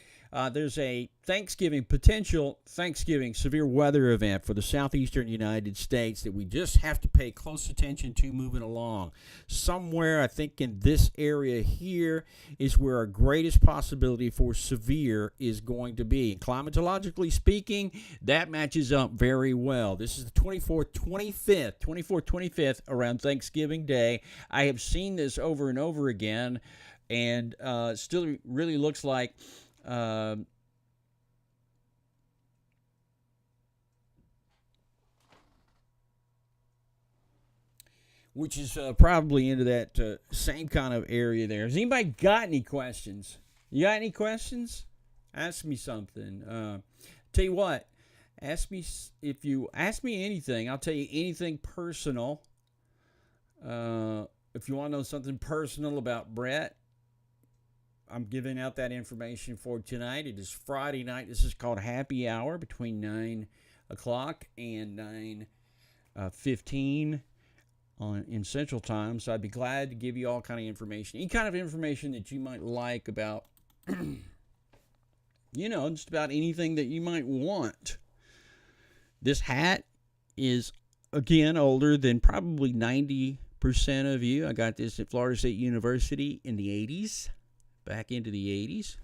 there's a potential Thanksgiving severe weather event for the southeastern United States that we just have to pay close attention to moving along. Somewhere, I think in this area here is where our greatest possibility for severe is going to be. Climatologically speaking, that matches up very well. This is the 24th, 25th around Thanksgiving Day. I have seen this over and over again, and still really looks like which is probably into that same kind of area there. Has anybody got any questions? You got any questions? Ask me something. Tell you what, if you ask me anything, I'll tell you anything personal. If you want to know something personal about Brett, I'm giving out that information for tonight. It is Friday night. This is called Happy Hour between 9 o'clock and 9:15 in Central Time. So I'd be glad to give you all kind of information. Any kind of information that you might like about, just about anything that you might want. This hat is, again, older than probably 90% of you. I got this at Florida State University in the 80s. Back into the 80s.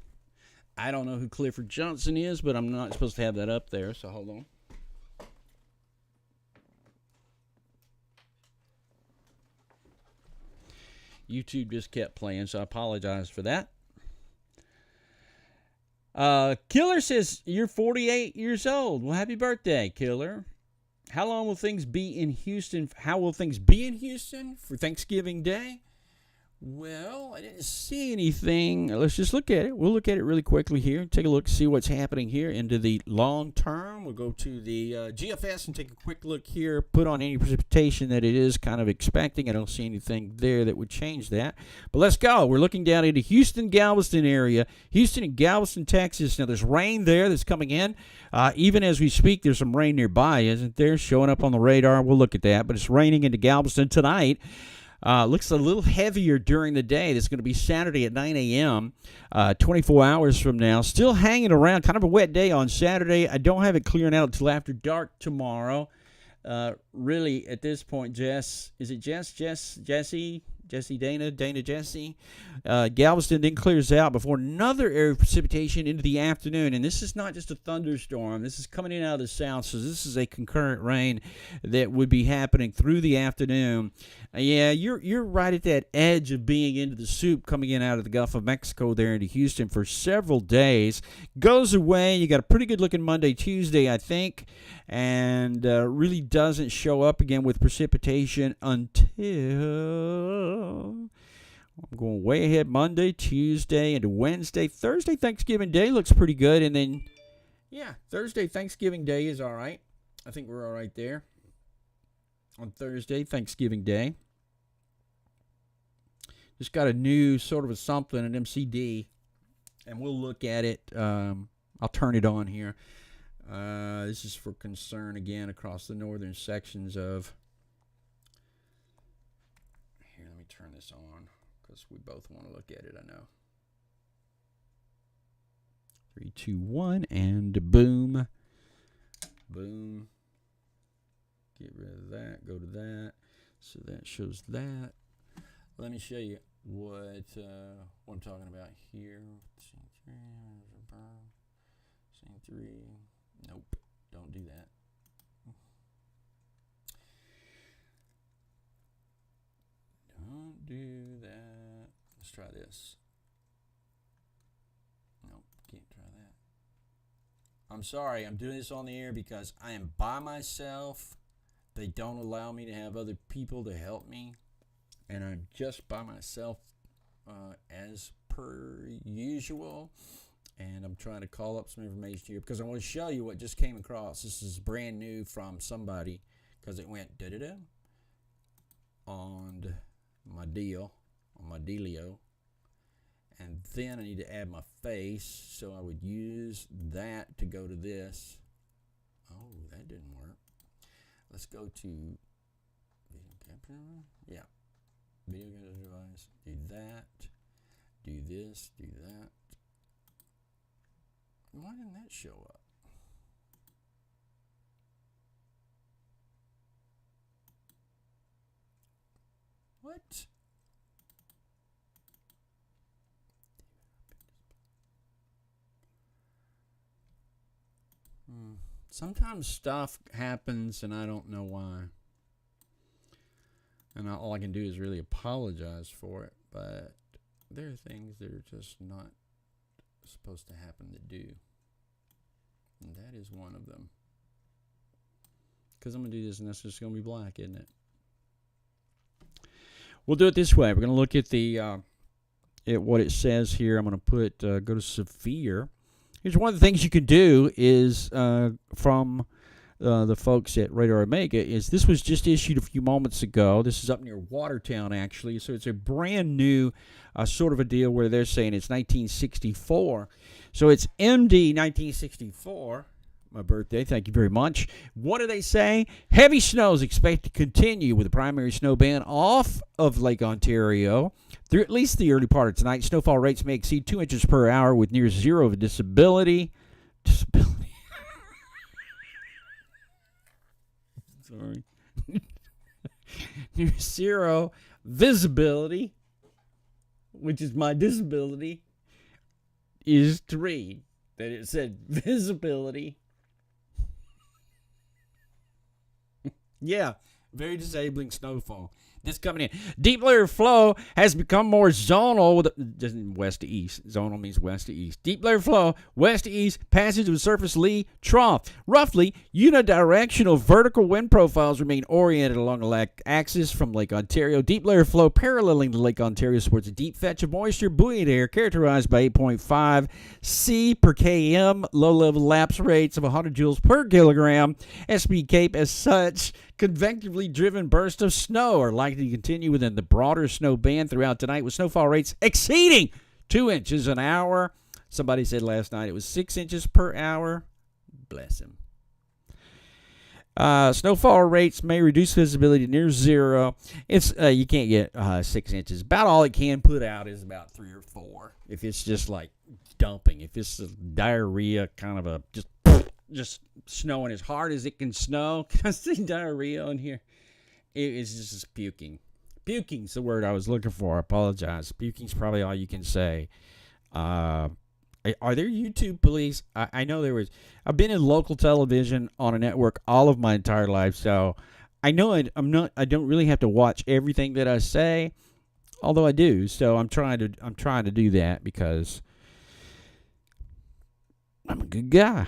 I don't know who Clifford Johnson is, but I'm not supposed to have that up there, so hold on. YouTube just kept playing, so I apologize for that. Killer says, you're 48 years old. Well, happy birthday, Killer. How long will things be in Houston? How will things be in Houston for Thanksgiving Day? Well, I didn't see anything. Let's just look at it. We'll look at it really quickly here. Take a look, see what's happening here into the long term. We'll go to the GFS and take a quick look here. Put on any precipitation that it is kind of expecting. I don't see anything there that would change that. But let's go. We're looking down into Houston, Galveston area. Houston and Galveston, Texas. Now, there's rain there that's coming in. Even as we speak, there's some rain nearby, isn't there? Showing up on the radar. We'll look at that. But it's raining into Galveston tonight. Looks a little heavier during the day. That's going to be Saturday at 9 a.m., 24 hours from now. Still hanging around. Kind of a wet day on Saturday. I don't have it clearing out until after dark tomorrow. Really, at this point, Jess, is it Jesse, Dana, Jesse? Galveston then clears out before another area of precipitation into the afternoon. And this is not just a thunderstorm. This is coming in out of the south, so this is a concurrent rain that would be happening through the afternoon. Yeah, you're right at that edge of being into the soup coming in out of the Gulf of Mexico there into Houston for several days. Goes away. You got a pretty good-looking Monday, Tuesday, I think, and really doesn't show up again with precipitation until... I'm going way ahead Monday, Tuesday, into Wednesday. Thursday, Thanksgiving Day looks pretty good. And then, yeah, Thursday, Thanksgiving Day is all right. I think we're all right there. On Thursday, Thanksgiving Day. Just got a new sort of a something, an MCD. And we'll look at it. I'll turn it on here. This is for concern, again, across the northern sections of... Here, let me turn this on, because we both want to look at it, I know. 3, 2, 1, and boom. Boom. Get rid of that. Go to that. So that shows that. Let me show you what I'm talking about here. Scene 3. Nope. Don't do that. Don't do that. Let's try this. Nope. Can't try that. I'm sorry. I'm doing this on the air because I am by myself. They don't allow me to have other people to help me. And I'm just by myself as per usual. And I'm trying to call up some information here because I want to show you what just came across. This is brand new from somebody because it went da-da-da on my deal, on my dealio. And then I need to add my face, so I would use that to go to this. Oh, that didn't work. Let's go to video capture. Yeah. Video capture device. Do that. Do this. Do that. Why didn't that show up? What? Sometimes stuff happens and I don't know why. And all I can do is really apologize for it. But there are things that are just not supposed to happen that do. And that is one of them. Because I'm going to do this and that's just going to be black, isn't it? We'll do it this way. We're going to look at the at what it says here. I'm going to put go to severe. Here's one of the things you can do is from the folks at Radar Omega is this was just issued a few moments ago. This is up near Watertown, actually. So it's a brand new sort of a deal where they're saying it's 1964. So it's MD 1964. My birthday. Thank you very much. What do they say? Heavy snow is expected to continue with the primary snow band off of Lake Ontario through at least the early part of tonight. Snowfall rates may exceed 2 inches per hour with near zero of disability. Sorry. Near zero visibility, which is my disability, is 3. That it said visibility. Yeah, very disabling snowfall. This coming in. Deep layer flow has become more zonal with west to east. Zonal means west to east. Deep layer flow, west to east, passage of surface lee trough. Roughly, unidirectional vertical wind profiles remain oriented along the axis from Lake Ontario. Deep layer flow paralleling the Lake Ontario supports a deep fetch of moisture, buoyant air characterized by 8.5 C per km, low-level lapse rates of 100 joules per kilogram. SB Cape as such, convectively driven bursts of snow are likely to continue within the broader snow band throughout tonight with snowfall rates exceeding 2 inches an hour. Somebody said last night it was 6 inches per hour. Bless him. Snowfall rates may reduce visibility near zero. It's you can't get 6 inches. About all it can put out is about 3 or 4. If it's just like dumping, if it's a diarrhea kind of a just snowing as hard as it can snow. Can I say diarrhea on here? It is just puking. Puking's the word I was looking for. I apologize. Puking's probably all you can say. Are there YouTube police? I know there was. I've been in local television on a network all of my entire life, so I know I don't really have to watch everything that I say, although I do. So I'm trying to do that because I'm a good guy.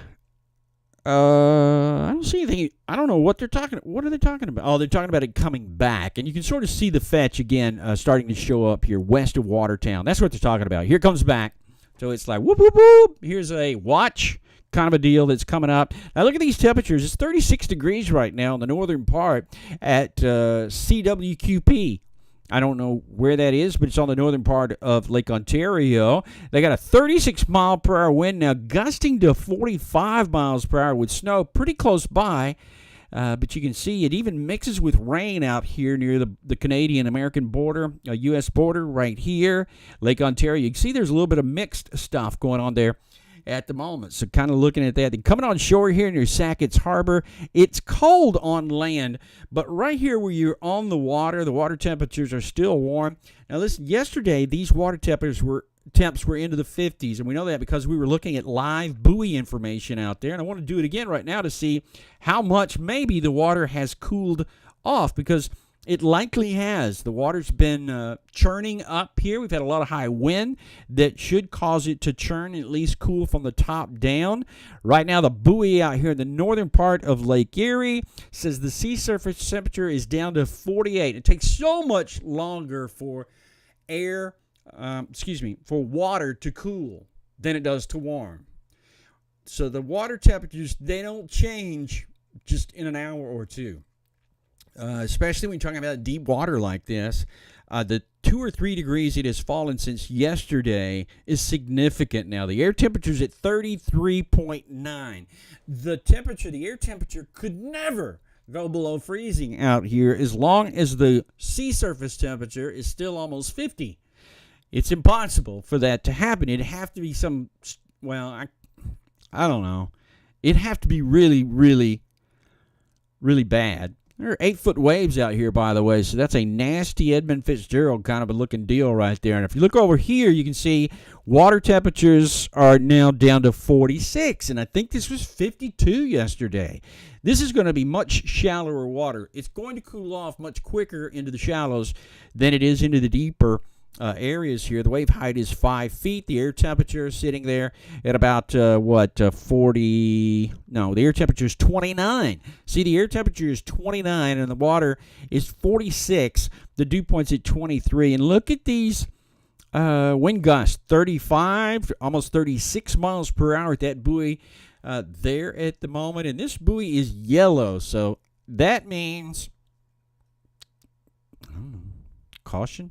I don't see anything. I don't know what they're talking. What are they talking about? Oh, they're talking about it coming back, and you can sort of see the fetch again starting to show up here west of Watertown. That's what they're talking about. Here it comes back. So it's like whoop whoop whoop. Here's a watch kind of a deal that's coming up. Now look at these temperatures. It's 36 degrees right now in the northern part at CWQP. I don't know where that is, but it's on the northern part of Lake Ontario. They got a 36-mile-per-hour wind now, gusting to 45 miles per hour with snow pretty close by. But you can see it even mixes with rain out here near the Canadian-American border, U.S. border right here, Lake Ontario. You can see there's a little bit of mixed stuff going on there. at the moment. So kind of looking at that. Then coming on shore here near Sackett's Harbor, it's cold on land, but right here where you're on the water temperatures are still warm. Now listen, yesterday these water temps were into the 50s, and we know that because we were looking at live buoy information out there, and I want to do it again right now to see how much maybe the water has cooled off, because it likely has. The water's been churning up here. We've had a lot of high wind that should cause it to churn, at least cool from the top down. Right now, the buoy out here in the northern part of Lake Erie says the sea surface temperature is down to 48. It takes so much longer for for water to cool than it does to warm. So the water temperatures, they don't change just in an hour or two. Especially when you're talking about deep water like this, the 2 or 3 degrees it has fallen since yesterday is significant now. The air temperature is at 33.9. The air temperature could never go below freezing out here as long as the sea surface temperature is still almost 50. It's impossible for that to happen. It'd have to be I don't know. It'd have to be really, really, really bad. There are 8-foot waves out here, by the way, so that's a nasty Edmund Fitzgerald kind of a looking deal right there. And if you look over here, you can see water temperatures are now down to 46, and I think this was 52 yesterday. This is going to be much shallower water. It's going to cool off much quicker into the shallows than it is into the deeper areas here. The wave height is 5 feet. The air temperature is sitting there at about 40. No, the air temperature is 29. See, the air temperature is 29 and the water is 46. The dew point's at 23. And look at these wind gusts, 35, almost 36 miles per hour at that buoy there at the moment. And this buoy is yellow, so that means caution.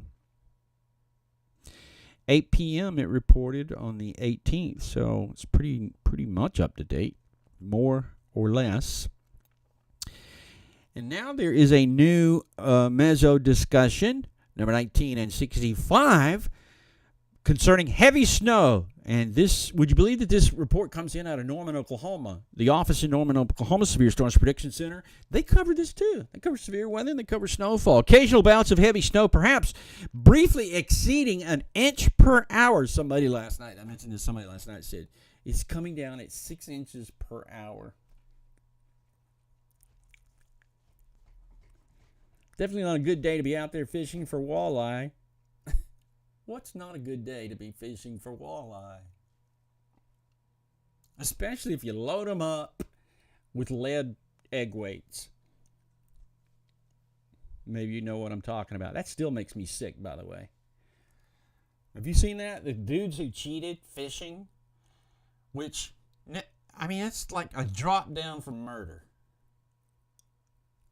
8 p.m. it reported on the 18th, so it's pretty much up to date, more or less. And now there is a new mezzo discussion, number 19 and 65, concerning heavy snow. And this, would you believe that this report comes in out of Norman, Oklahoma? The office in Norman, Oklahoma, Severe Storms Prediction Center, they cover this too. They cover severe weather and they cover snowfall. Occasional bouts of heavy snow, perhaps briefly exceeding an inch per hour. Somebody last night said it's coming down at 6 inches per hour. Definitely not a good day to be out there fishing for walleye. What's not a good day to be fishing for walleye? Especially if you load them up with lead egg weights. Maybe you know what I'm talking about. That still makes me sick, by the way. Have you seen that? The dudes who cheated fishing, which, I mean, that's like a drop down from murder.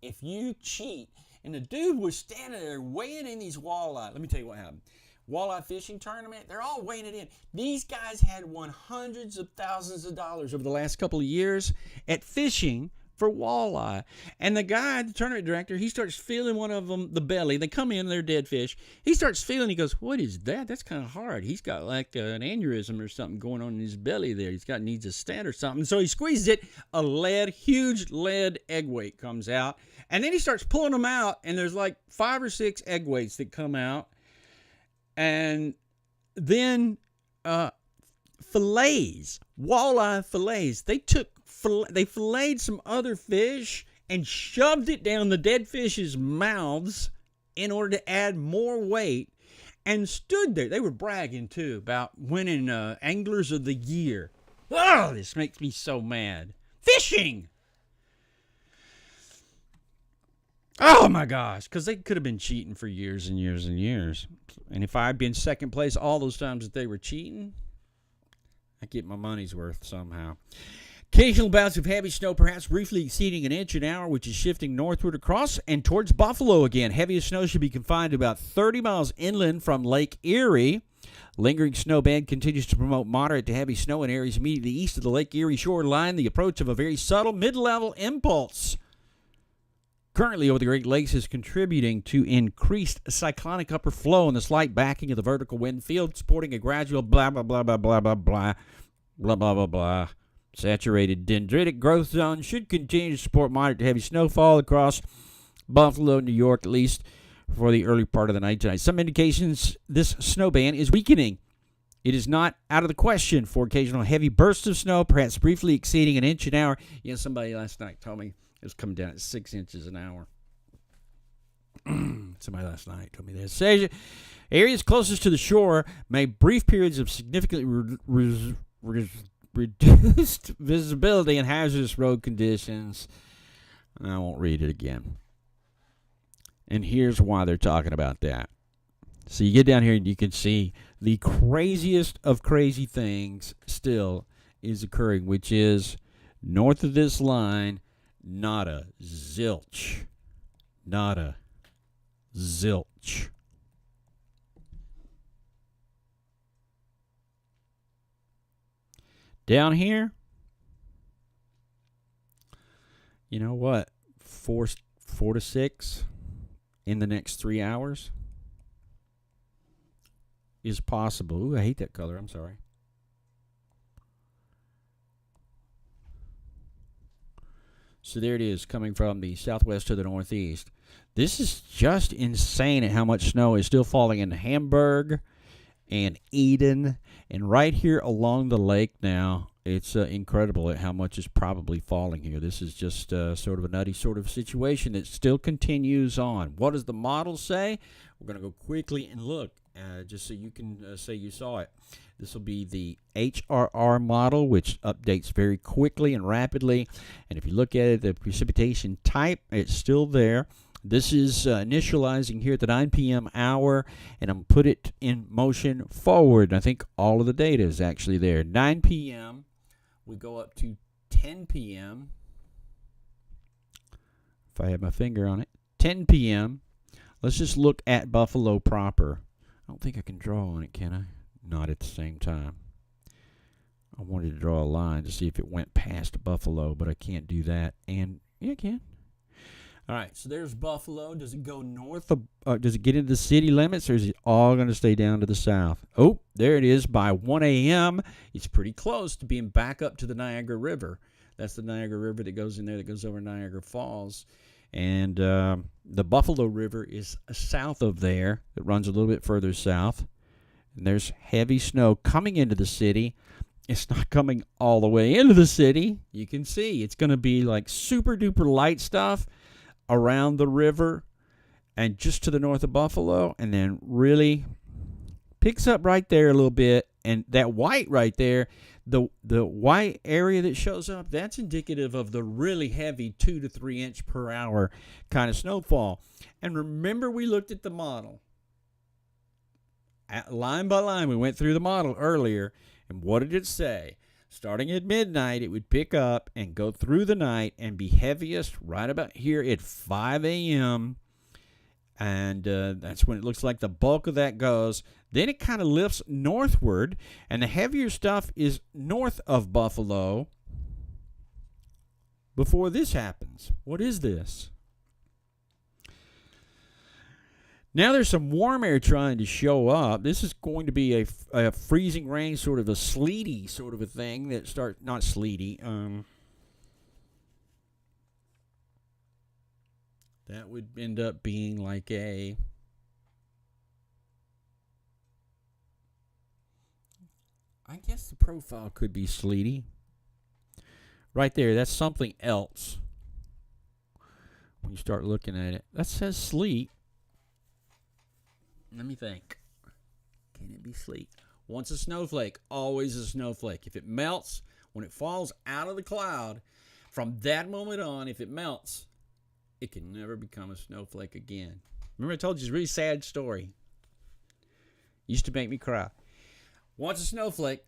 If you cheat, and the dude was standing there weighing in these walleye. Let me tell you what happened. Walleye fishing tournament, they're all weighing it in. These guys had won hundreds of thousands of dollars over the last couple of years at fishing for walleye. And the guy, the tournament director, he starts feeling one of them, the belly. They come in, they're dead fish. He starts feeling, he goes, what is that? That's kind of hard. He's got like an aneurysm or something going on in his belly there. Needs a stent or something. So he squeezes it, huge lead egg weight comes out. And then he starts pulling them out, and there's like 5 or 6 egg weights that come out. And then fillets, walleye fillets. They filleted some other fish and shoved it down the dead fish's mouths in order to add more weight, and stood there. They were bragging too about winning Anglers of the Year. Oh, this makes me so mad. Fishing. Oh, my gosh, because they could have been cheating for years and years and years. And if I'd been second place all those times that they were cheating, I'd get my money's worth somehow. Occasional bouts of heavy snow, perhaps briefly exceeding an inch an hour, which is shifting northward across and towards Buffalo again. Heaviest snow should be confined to about 30 miles inland from Lake Erie. Lingering snow band continues to promote moderate to heavy snow in areas immediately east of the Lake Erie shoreline. The approach of a very subtle mid-level impulse currently over the Great Lakes is contributing to increased cyclonic upper flow and the slight backing of the vertical wind field, supporting a gradual blah, blah, blah, blah, blah, blah, blah. blah, blah, blah, blah. Saturated dendritic growth zone should continue to support moderate to heavy snowfall across Buffalo, New York, at least for the early part of the night tonight. Some indications this snow band is weakening. It is not out of the question for occasional heavy bursts of snow, perhaps briefly exceeding an inch an hour. You know, somebody last night told me it was coming down at 6 inches an hour. Somebody last night told me this. Areas closest to the shore may brief periods of significantly reduced visibility and hazardous road conditions. I won't read it again. And here's why they're talking about that. So you get down here and you can see the craziest of crazy things still is occurring, which is north of this line, nada, zilch. Nada, zilch. Down here, you know what? 4 to 6 in the next 3 hours is possible. Ooh, I hate that color. I'm sorry. So there it is, coming from the southwest to the northeast. This is just insane at how much snow is still falling in Hamburg and Eden, and right here along the lake now. It's incredible at how much is probably falling here. This is just sort of a nutty sort of situation that still continues on. What does the model say? We're going to go quickly and look, just so you can say you saw it. This will be the HRR model, which updates very quickly and rapidly. And if you look at it, the precipitation type, it's still there. This is initializing here at the 9 p.m. hour, and I'm put it in motion forward. I think all of the data is actually there. 9 p.m. We go up to 10 p.m. If I have my finger on it. 10 p.m. Let's just look at Buffalo proper. I don't think I can draw on it, can I? Not at the same time. I wanted to draw a line to see if it went past Buffalo, but I can't do that. And, yeah, I can. All right, so there's Buffalo. Does it go north? Does it get into the city limits, or is it all going to stay down to the south? Oh, there it is. By 1 a.m., it's pretty close to being back up to the Niagara River. That's the Niagara River that goes in there, that goes over Niagara Falls. And the Buffalo River is south of there. It runs a little bit further south. And there's heavy snow coming into the city. It's not coming all the way into the city. You can see it's going to be like super-duper light stuff around the river and just to the north of Buffalo, and then really picks up right there a little bit. And that white right there, the white area that shows up, that's indicative of the really heavy 2 to 3 inch per hour kind of snowfall. And remember, we looked at the model. Line by line, we went through the model earlier, and what did it say? Starting at midnight, it would pick up and go through the night and be heaviest right about here at 5 a.m. And that's when it looks like the bulk of that goes. Then it kind of lifts northward, and the heavier stuff is north of Buffalo before this happens. What is this? Now there's some warm air trying to show up. This is going to be a freezing rain, sort of a sleety sort of a thing that starts, not sleety. That would end up being like a, I guess the profile could be sleety. Right there, that's something else. When you start looking at it, that says sleet. Let me think. Can it be sleet? Once a snowflake, always a snowflake. If it melts, when it falls out of the cloud, from that moment on, if it melts, it can never become a snowflake again. Remember I told you it's a really sad story. Used to make me cry. Once a snowflake,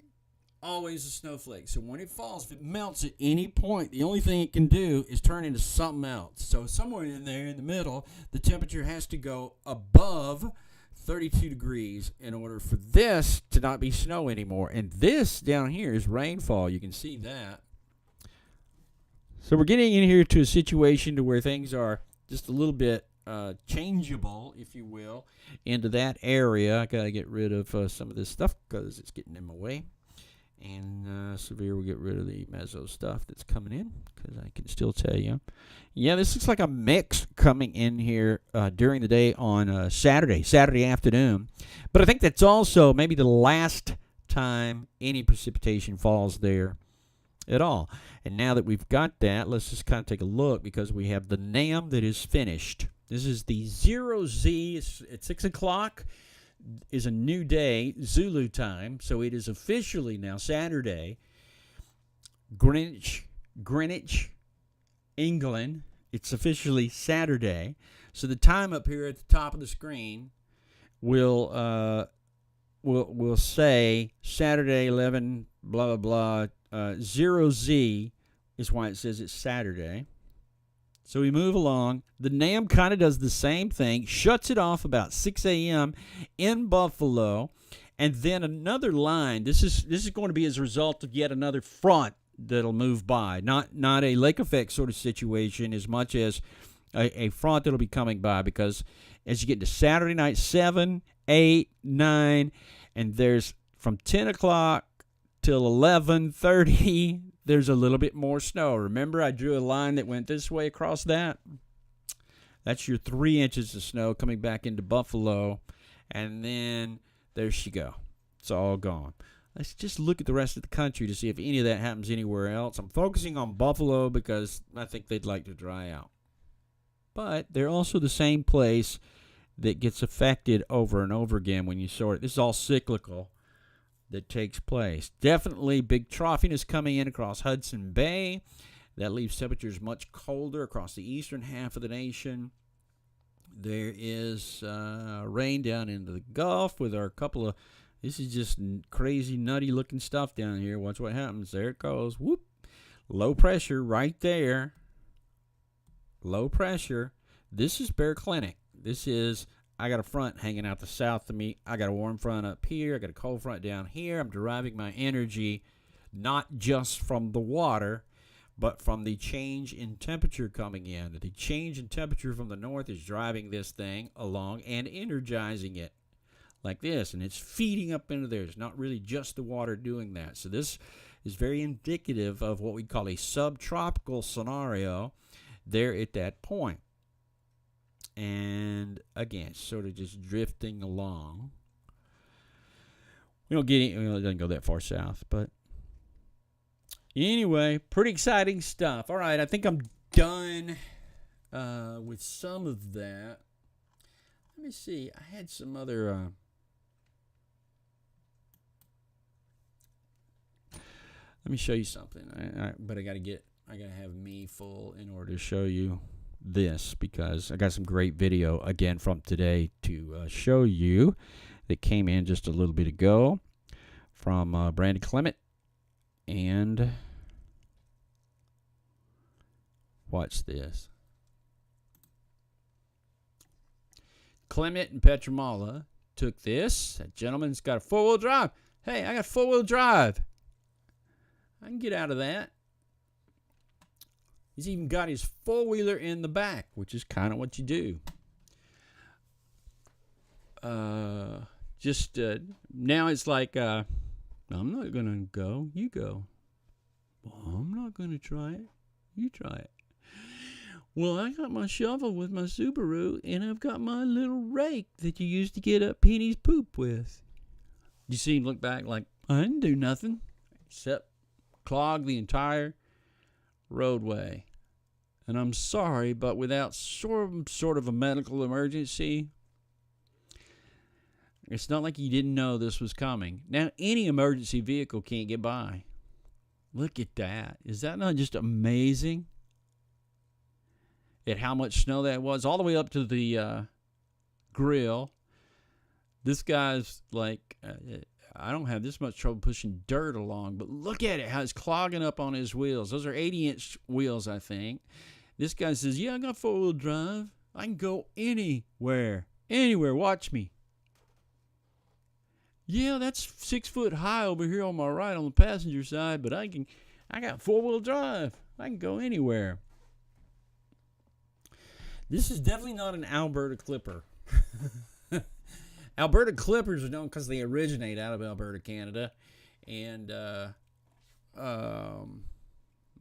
always a snowflake. So when it falls, if it melts at any point, the only thing it can do is turn into something else. So somewhere in there in the middle, the temperature has to go above 32 degrees in order for this to not be snow anymore. And this down here is rainfall. You can see that. So we're getting in here to a situation to where things are just a little bit changeable, if you will, into that area. I got to get rid of some of this stuff because it's getting in my way. And severe will get rid of the meso stuff that's coming in, because I can still tell you. Yeah, this looks like a mix coming in here during the day on Saturday afternoon. But I think that's also maybe the last time any precipitation falls there at all. And now that we've got that, let's just kind of take a look, because we have the NAM that is finished. This is the 0Z. It's at 6 o'clock. Is a new day, Zulu time, so it is officially now Saturday, Greenwich, England. It's officially Saturday, so the time up here at the top of the screen will say Saturday 11 blah blah blah 0Z is why it says it's Saturday. So we move along. The NAM kind of does the same thing, shuts it off about 6 a.m. in Buffalo, and then another line. This is going to be as a result of yet another front that'll move by. Not a lake effect sort of situation as much as a front that'll be coming by, because as you get to Saturday night, 7, 8, 9, and there's from 10 o'clock till 11:30, there's a little bit more snow. Remember, I drew a line that went this way across that? That's your 3 inches of snow coming back into Buffalo. And then there she go. It's all gone. Let's just look at the rest of the country to see if any of that happens anywhere else. I'm focusing on Buffalo because I think they'd like to dry out. But they're also the same place that gets affected over and over again when you sort it. This is all cyclical that takes place. Definitely big troughiness coming in across Hudson Bay. That leaves temperatures much colder across the eastern half of the nation. There is rain down into the Gulf with our couple of, this is just crazy nutty looking stuff down here. Watch what happens. There it goes. Whoop. Low pressure right there. Low pressure. This is Bear Clinic. This is, I got a front hanging out the south of me. I got a warm front up here. I got a cold front down here. I'm deriving my energy not just from the water, but from the change in temperature coming in. The change in temperature from the north is driving this thing along and energizing it like this, and it's feeding up into there. It's not really just the water doing that. So this is very indicative of what we call a subtropical scenario there at that point. And again, sort of just drifting along. We don't get it doesn't go that far south, but anyway, pretty exciting stuff. All right, I think I'm done with some of that. Let me see. I had some other. Let me show you something. But I gotta have me full in order to show you this, because I got some great video again from today to show you that came in just a little bit ago from Brandon Clement. And watch this. Clement and Petramala took this. That gentleman's got a four-wheel drive. Hey, I got four-wheel drive. I can get out of that. He's even got his four-wheeler in the back, which is kind of what you do. Now it's like, I'm not going to go. You go. Well, I'm not going to try it. You try it. Well, I got my shovel with my Subaru, and I've got my little rake that you used to get up Penny's poop with. You see him look back like, I didn't do nothing except clog the entire roadway. And I'm sorry, but without sort of a medical emergency, it's not like you didn't know this was coming. Now, any emergency vehicle can't get by. Look at that. Is that not just amazing? At how much snow that was, all the way up to the grill. This guy's like, I don't have this much trouble pushing dirt along, but look at it, how it's clogging up on his wheels. Those are 80-inch wheels, I think. This guy says, yeah, I got four-wheel drive. I can go anywhere. Watch me. Yeah, that's 6 foot high over here on my right on the passenger side, but I got four-wheel drive. I can go anywhere. This is definitely not an Alberta Clipper. Alberta Clippers are known because they originate out of Alberta, Canada. And let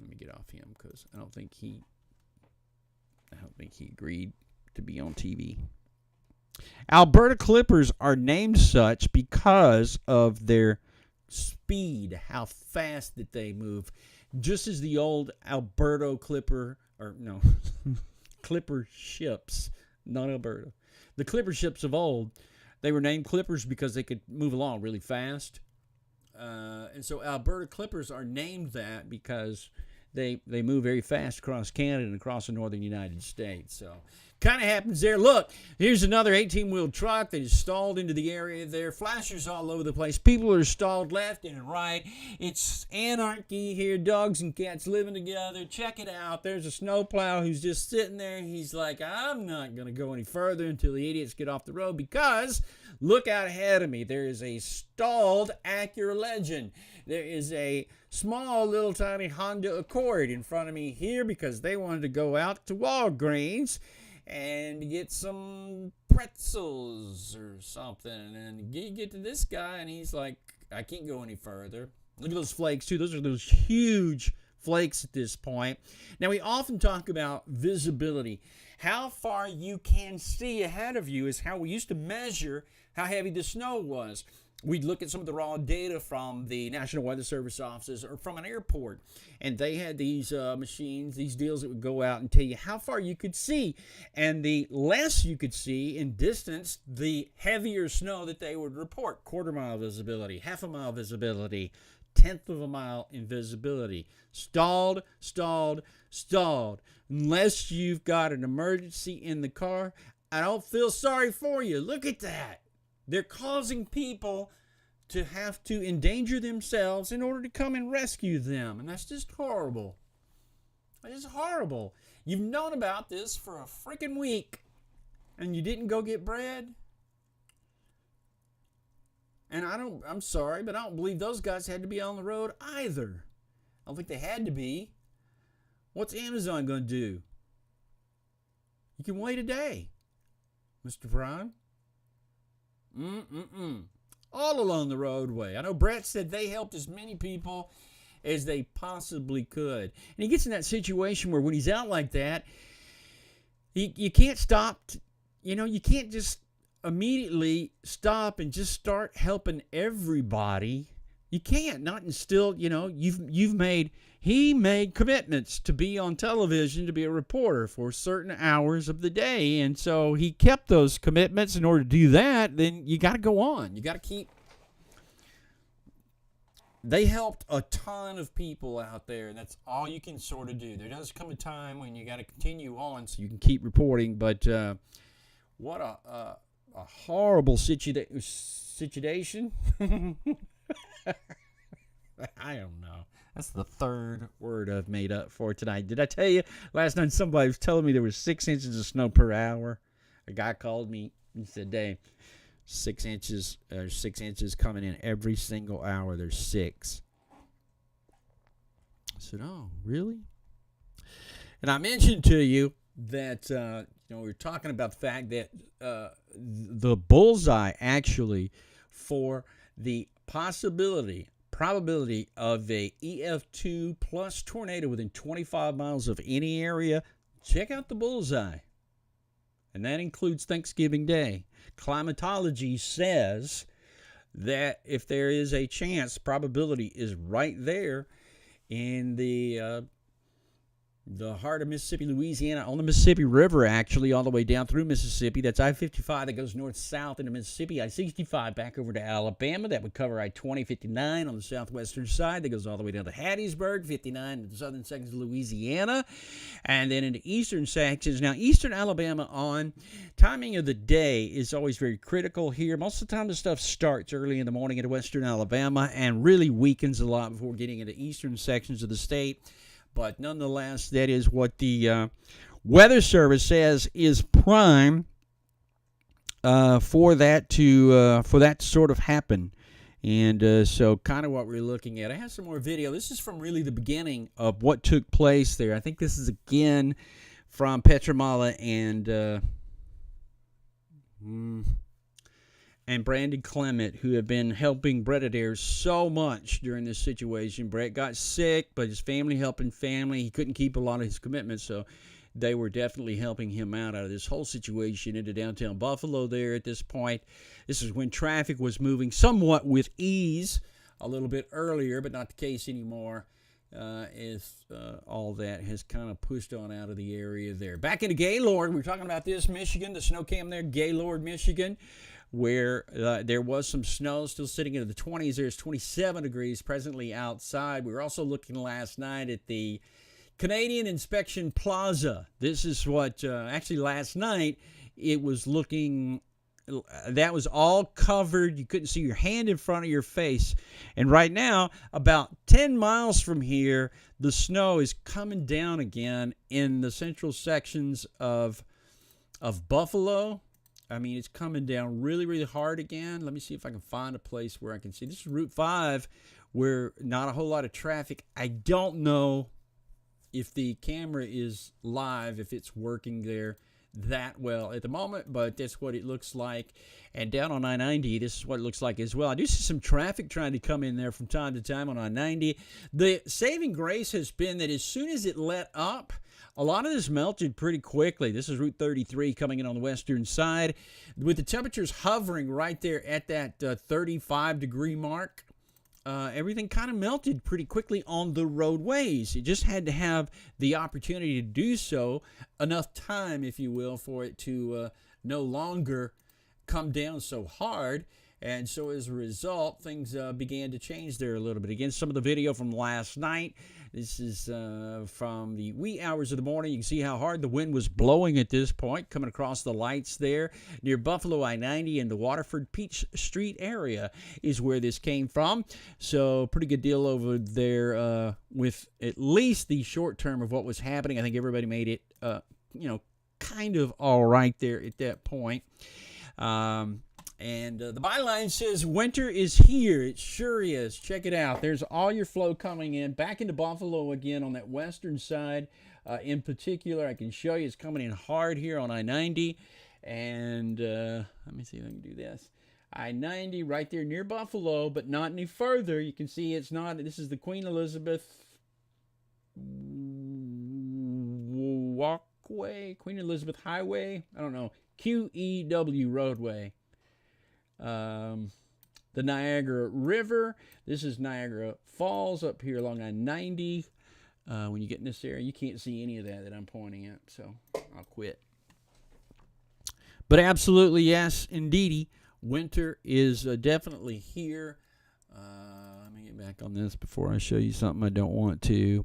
me get off him because I don't think he agreed to be on TV. Alberta clippers are named such because of their speed, how fast that they move. Just as the old Alberta clipper, or no, clipper ships, not Alberta. The clipper ships of old, they were named clippers because they could move along really fast. And so Alberta clippers are named that because they move very fast across Canada and across the northern United States. So kind of happens there. Look, here's another 18-wheel truck that is stalled into the area there. Flashers all over the place. People are stalled left and right. It's anarchy here. Dogs and cats living together. Check it out. There's a snowplow who's just sitting there. He's like, I'm not going to go any further until the idiots get off the road because look out ahead of me. There is a stalled Acura Legend. There is a small little tiny Honda Accord in front of me here because they wanted to go out to Walgreens and get some pretzels or something. And then you get to this guy, and he's like, I can't go any further. Look at those flakes, too. Those are those huge flakes at this point. Now, we often talk about visibility. How far you can see ahead of you is how we used to measure how heavy the snow was. We'd look at some of the raw data from the National Weather Service offices or from an airport, and they had these machines, these deals that would go out and tell you how far you could see. And the less you could see in distance, the heavier snow that they would report. Quarter-mile visibility, half-a-mile visibility, tenth of a mile in visibility. Stalled, stalled, stalled. Unless you've got an emergency in the car, I don't feel sorry for you. Look at that. They're causing people to have to endanger themselves in order to come and rescue them. And that's just horrible. It's just horrible. You've known about this for a freaking week and you didn't go get bread? And I'm sorry, but I don't believe those guys had to be on the road either. I don't think they had to be. What's Amazon going to do? You can wait a day, Mr. Prime. All along the roadway. I know Brett said they helped as many people as they possibly could. And he gets in that situation where when he's out like that, you can't stop. You can't just immediately stop and just start helping everybody. You can't. Not until, he made commitments to be on television, to be a reporter for certain hours of the day. And so he kept those commitments. In order to do that, then you got to go on. You got to keep. They helped a ton of people out there, and that's all you can sort of do. There does come a time when you got to continue on so you can keep reporting. But what a horrible situation. I don't know. That's the third word I've made up for tonight. Did I tell you last night somebody was telling me there was 6 inches of snow per hour? A guy called me and said, Dave, 6 inches coming in every single hour. There's 6. I said, oh, really? And I mentioned to you that we were talking about the fact that the bullseye actually for the probability of a EF2 plus tornado within 25 miles of any area, check out the bullseye. And that includes Thanksgiving Day. Climatology says that if there is a chance, probability is right there in the heart of Mississippi, Louisiana, on the Mississippi River, actually, all the way down through Mississippi. That's I-55 that goes north-south into Mississippi. I-65 back over to Alabama. That would cover I-20, 59 on the southwestern side. That goes all the way down to Hattiesburg, 59 to the southern sections of Louisiana. And then into eastern sections. Now, eastern Alabama on timing of the day is always very critical here. Most of the time, the stuff starts early in the morning into western Alabama and really weakens a lot before getting into eastern sections of the state. But nonetheless, that is what the Weather Service says is prime for that to sort of happen. And so kind of what we're looking at. I have some more video. This is from really the beginning of what took place there. I think this is again from Petramala and and Brandon Clement, who have been helping Brett Adair so much during this situation. Brett got sick, but his family helping family. He couldn't keep a lot of his commitments, so they were definitely helping him out of this whole situation into downtown Buffalo there at this point. This is when traffic was moving somewhat with ease a little bit earlier, but not the case anymore. All that has kind of pushed on out of the area there. Back into Gaylord, we were talking about this, Michigan, the snow cam there, Gaylord, Michigan, where there was some snow still sitting into the 20s. There's 27 degrees presently outside. We were also looking last night at the Canadian Inspection Plaza. This is what, actually last night, it was looking, that was all covered. You couldn't see your hand in front of your face. And right now, about 10 miles from here, the snow is coming down again in the central sections of Buffalo. I mean, it's coming down really, really hard again. Let me see if I can find a place where I can see. This is Route 5, where not a whole lot of traffic. I don't know if the camera is live, if it's working there that well at the moment, but that's what it looks like. And down on I-90, this is what it looks like as well. I do see some traffic trying to come in there from time to time on I-90. The saving grace has been that as soon as it let up, a lot of this melted pretty quickly. This is Route 33 coming in on the western side, with the temperatures hovering right there at that 35-degree mark. Everything kind of melted pretty quickly on the roadways. You just had to have the opportunity to do so, enough time, if you will, for it to no longer come down so hard. And so as a result, things began to change there a little bit. Again, some of the video from last night. This is from the wee hours of the morning. You can see how hard the wind was blowing at this point, coming across the lights there near Buffalo I-90 and the Waterford Peach Street area is where this came from. So pretty good deal over there with at least the short term of what was happening. I think everybody made it, kind of all right there at that point. And the byline says, winter is here. It sure is. Check it out. There's all your flow coming in. Back into Buffalo again on that western side. In particular, I can show you it's coming in hard here on I-90. And let me see if I can do this. I-90 right there near Buffalo, but not any further. You can see it's not. This is the Queen Elizabeth Walkway, Queen Elizabeth Highway. I don't know. QEW roadway. The Niagara River. This is Niagara Falls up here along I-90. When you get in this area, you can't see any of that I'm pointing at, so I'll quit. But absolutely, yes, indeedy, winter is definitely here. Let me get back on this before I show you something I don't want to.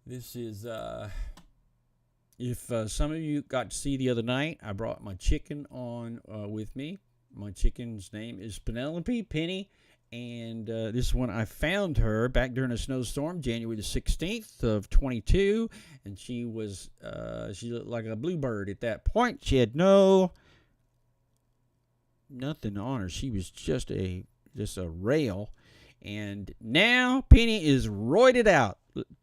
This is... If some of you got to see the other night, I brought my chicken on with me. My chicken's name is Penelope Penny, and this is when I found her back during a snowstorm, January the 16th of 22, and she looked like a bluebird at that point. She had nothing on her. She was just a rail, and now Penny is roided out.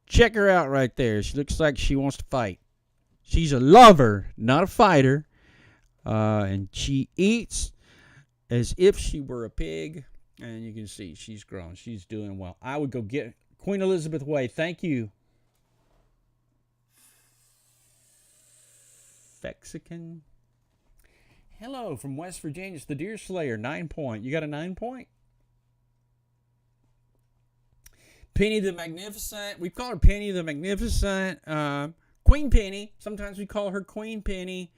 Check her out right there. She looks like she wants to fight. She's a lover, not a fighter, and she eats as if she were a pig, and you can see she's grown. She's doing well. I would go get Queen Elizabeth Way. Thank you. Mexican. Hello from West Virginia. It's the Deer Slayer, 9 point. You got a 9 point? Penny the Magnificent. We call her Penny the Magnificent. Queen Penny. Sometimes we call her Queen Penny.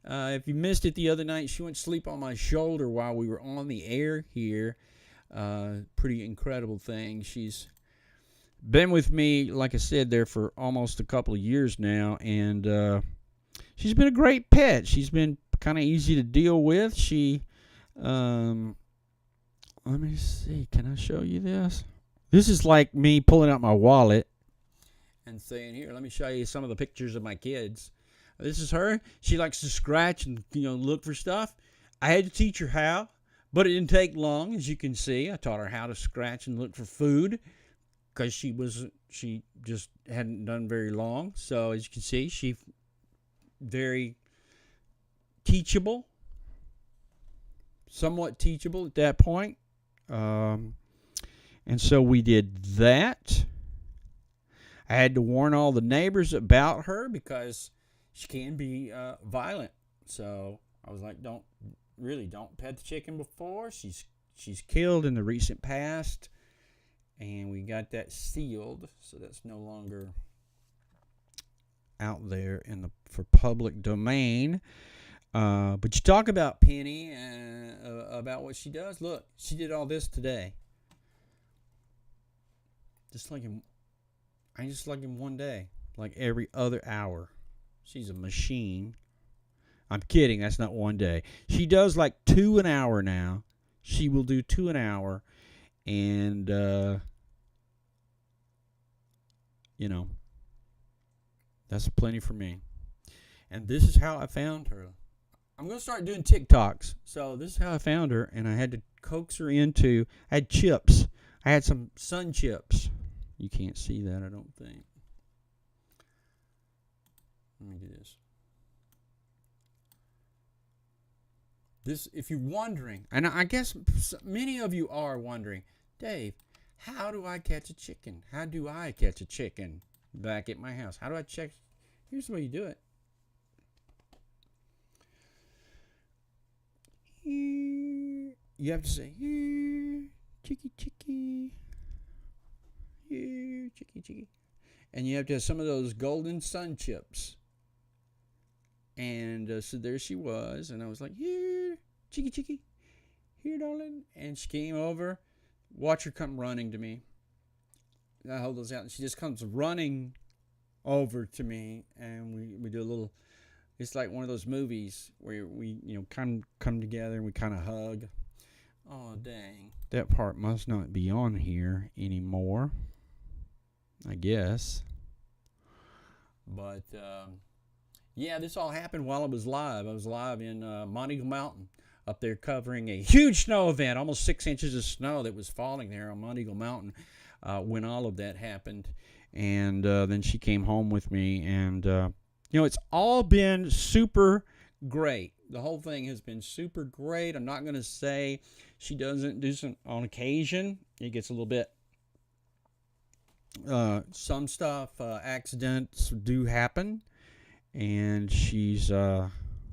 If you missed it the other night, she went to sleep on my shoulder while we were on the air here. Pretty incredible thing. She's been with me, like I said, there for almost a couple of years now, and she's been a great pet. She's been kind of easy to deal with. She, let me see, can I show you this? This is like me pulling out my wallet and saying, here, let me show you some of the pictures of my kids. This is her. She likes to scratch and, look for stuff. I had to teach her how, but it didn't take long, as you can see. I taught her how to scratch and look for food because she just hadn't done very long. So, as you can see, she very teachable, somewhat teachable at that point. And so we did that. I had to warn all the neighbors about her because she can be violent. So I was like, don't pet the chicken before. She's killed in the recent past. And we got that sealed, so that's no longer out there for public domain. But you talk about Penny about what she does. Look, she did all this today. Just like in one day, like every other hour. She's a machine. I'm kidding. That's not one day. She does like 2 an hour now. She will do 2 an hour, and that's plenty for me. And this is how I found her. I'm going to start doing TikToks. So this is how I found her, and I had to coax her into, I had chips. I had some sun chips. You can't see that, I don't think. Let me do this. This, if you're wondering, and I guess many of you are wondering, Dave, how do I catch a chicken? How do I catch a chicken back at my house? How do I check? Here's the way you do it. You have to say, here, chicky, chicky. Here, chicky, chicky. And you have to have some of those golden sun chips. And so there she was. And I was like, here, chicky, chicky. Here, darling. And she came over. Watch her come running to me. I hold those out, and she just comes running over to me, and we do a little. It's like one of those movies where we come together and we kind of hug. Oh dang! That part must not be on here anymore, I guess. But yeah, this all happened while I was live. I was live in Monteagle Mountain, up there covering a huge snow event, almost 6 inches of snow that was falling there on Monteagle Mountain when all of that happened. And then she came home with me, and it's all been super great. The whole thing has been super great. I'm not going to say she doesn't do some on occasion. It gets a little bit, some stuff, accidents do happen, and she's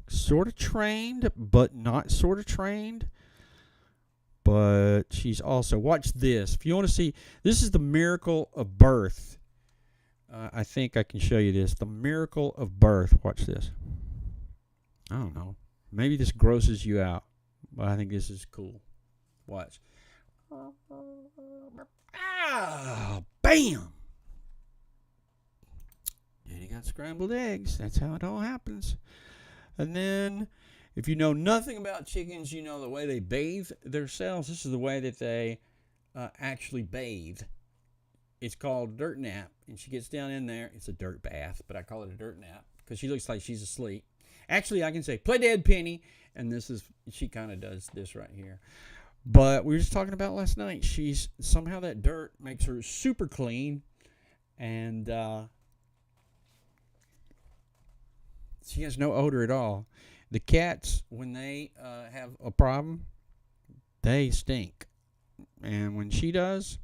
sort of trained, but not sort of trained. But she's also, watch this. If you want to see, this is the miracle of birth. I think I can show you this. The miracle of birth. Watch this. I don't know. Maybe this grosses you out, but I think this is cool. Watch. Ah, bam! And you got scrambled eggs. That's how it all happens. And then, if you know nothing about chickens, you know the way they bathe themselves. This is the way that they actually bathe. It's called dirt nap, and she gets down in there. It's a dirt bath, but I call it a dirt nap because she looks like she's asleep. Actually, I can say, play dead, Penny, and she kind of does this right here. But we were just talking about last night. Somehow that dirt makes her super clean, and she has no odor at all. The cats, when they have a problem, they stink. And when she does,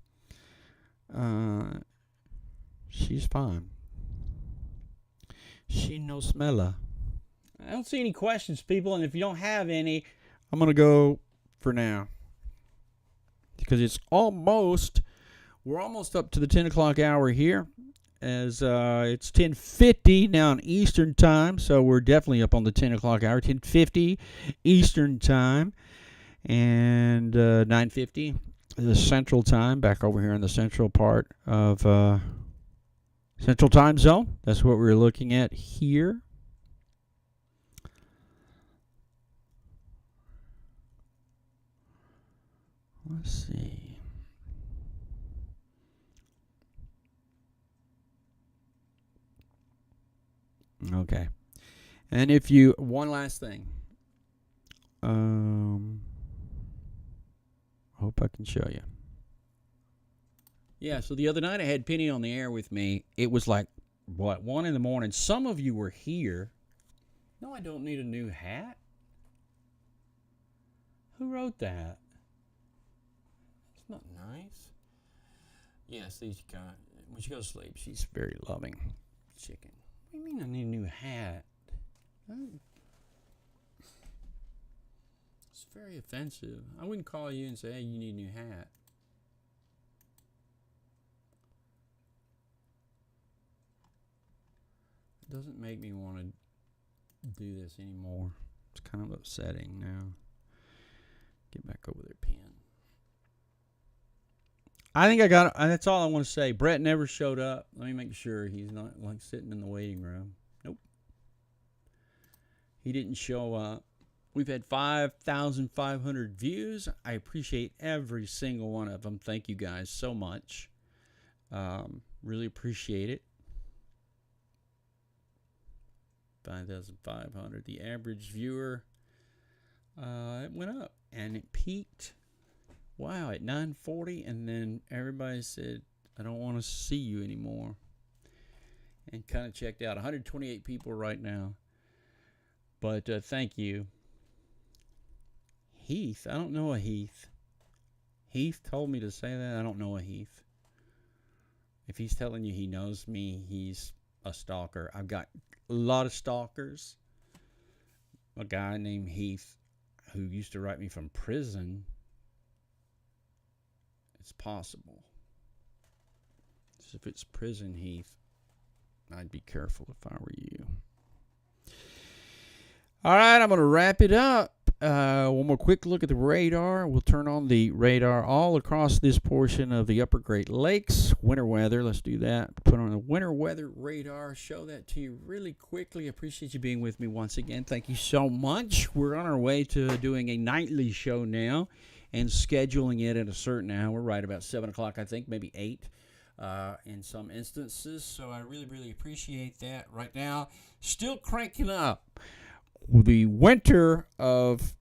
she's fine. She no smeller. I don't see any questions, people. And if you don't have any, I'm going to go for now. Because we're almost up to the 10 o'clock hour here. As it's 10:50 now in Eastern time, so we're definitely up on the 10 o'clock hour, 10:50 Eastern time, and 9:50 the Central time, back over here in the central part of Central time zone. That's what we're looking at here. Let's see. Okay. And one last thing. Hope I can show you. Yeah, so the other night I had Penny on the air with me. It was like, 1 in the morning. Some of you were here. No, I don't need a new hat. Who wrote that? It's not nice. Yes, these guys. When she goes to sleep, she's very loving. Chicken. What do you mean I need a new hat? It's very offensive. I wouldn't call you and say, hey, you need a new hat. It doesn't make me want to do this anymore. It's kind of upsetting now. Get back over there, pen. I think I got. That's all I want to say. Brett never showed up. Let me make sure he's not like sitting in the waiting room. Nope. He didn't show up. We've had 5,500 views. I appreciate every single one of them. Thank you guys so much. Really appreciate it. 5,500. The average viewer, it went up and it peaked. Wow, at 9:40, and then everybody said, I don't want to see you anymore. And kind of checked out. 128 people right now. But thank you. Heath, I don't know a Heath. Heath told me to say that. I don't know a Heath. If he's telling you he knows me, he's a stalker. I've got a lot of stalkers. A guy named Heath who used to write me from prison. It's possible. So if it's prison Heath, I'd be careful if I were you. All right, I'm going to wrap it up. One more quick look at the radar. We'll turn on the radar all across this portion of the upper Great Lakes. Winter weather, let's do that. Put on the winter weather radar. Show that to you really quickly. Appreciate you being with me once again. Thank you so much. We're on our way to doing a nightly show now and scheduling it at a certain hour, right about 7 o'clock, I think, maybe 8 in some instances. So I really, really appreciate that. Right now, still cranking up the winter of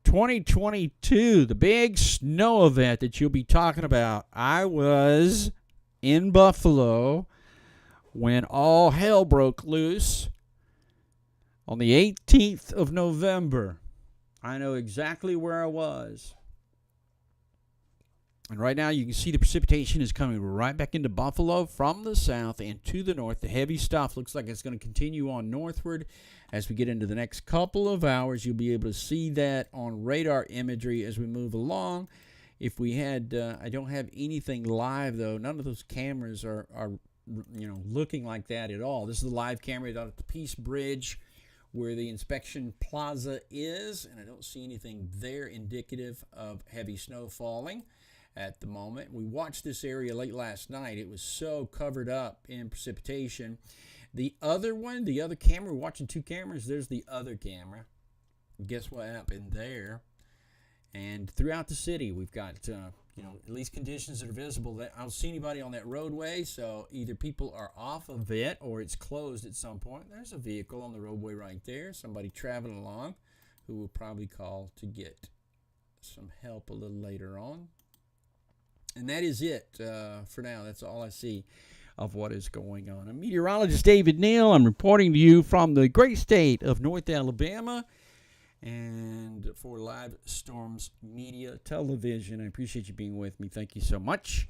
2022, the big snow event that you'll be talking about. I was in Buffalo when all hell broke loose on the 18th of November. I know exactly where I was. And right now you can see the precipitation is coming right back into Buffalo from the south and to the north. The heavy stuff looks like it's going to continue on northward. As we get into the next couple of hours, you'll be able to see that on radar imagery as we move along. If we had, I don't have anything live though. None of those cameras are looking like that at all. This is the live camera down at the Peace Bridge where the inspection plaza is, and I don't see anything there indicative of heavy snow falling at the moment. We watched this area late last night. It was so covered up in precipitation. The other one, the other camera, we're watching two cameras. There's the other camera. Guess what happened there? And throughout the city, we've got, at least conditions that are visible. I don't see anybody on that roadway, so either people are off of it or it's closed at some point. There's a vehicle on the roadway right there, somebody traveling along who will probably call to get some help a little later on. And that is it for now. That's all I see of what is going on. I'm meteorologist David Neal. I'm reporting to you from the great state of North Alabama and for Live Storms Media Television. I appreciate you being with me. Thank you so much.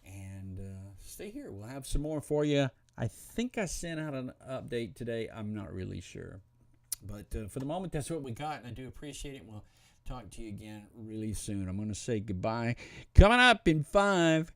And stay here. We'll have some more for you. I think I sent out an update today. I'm not really sure. But for the moment, that's what we got, and I do appreciate it. We'll talk to you again really soon. I'm going to say goodbye. Coming up in 5,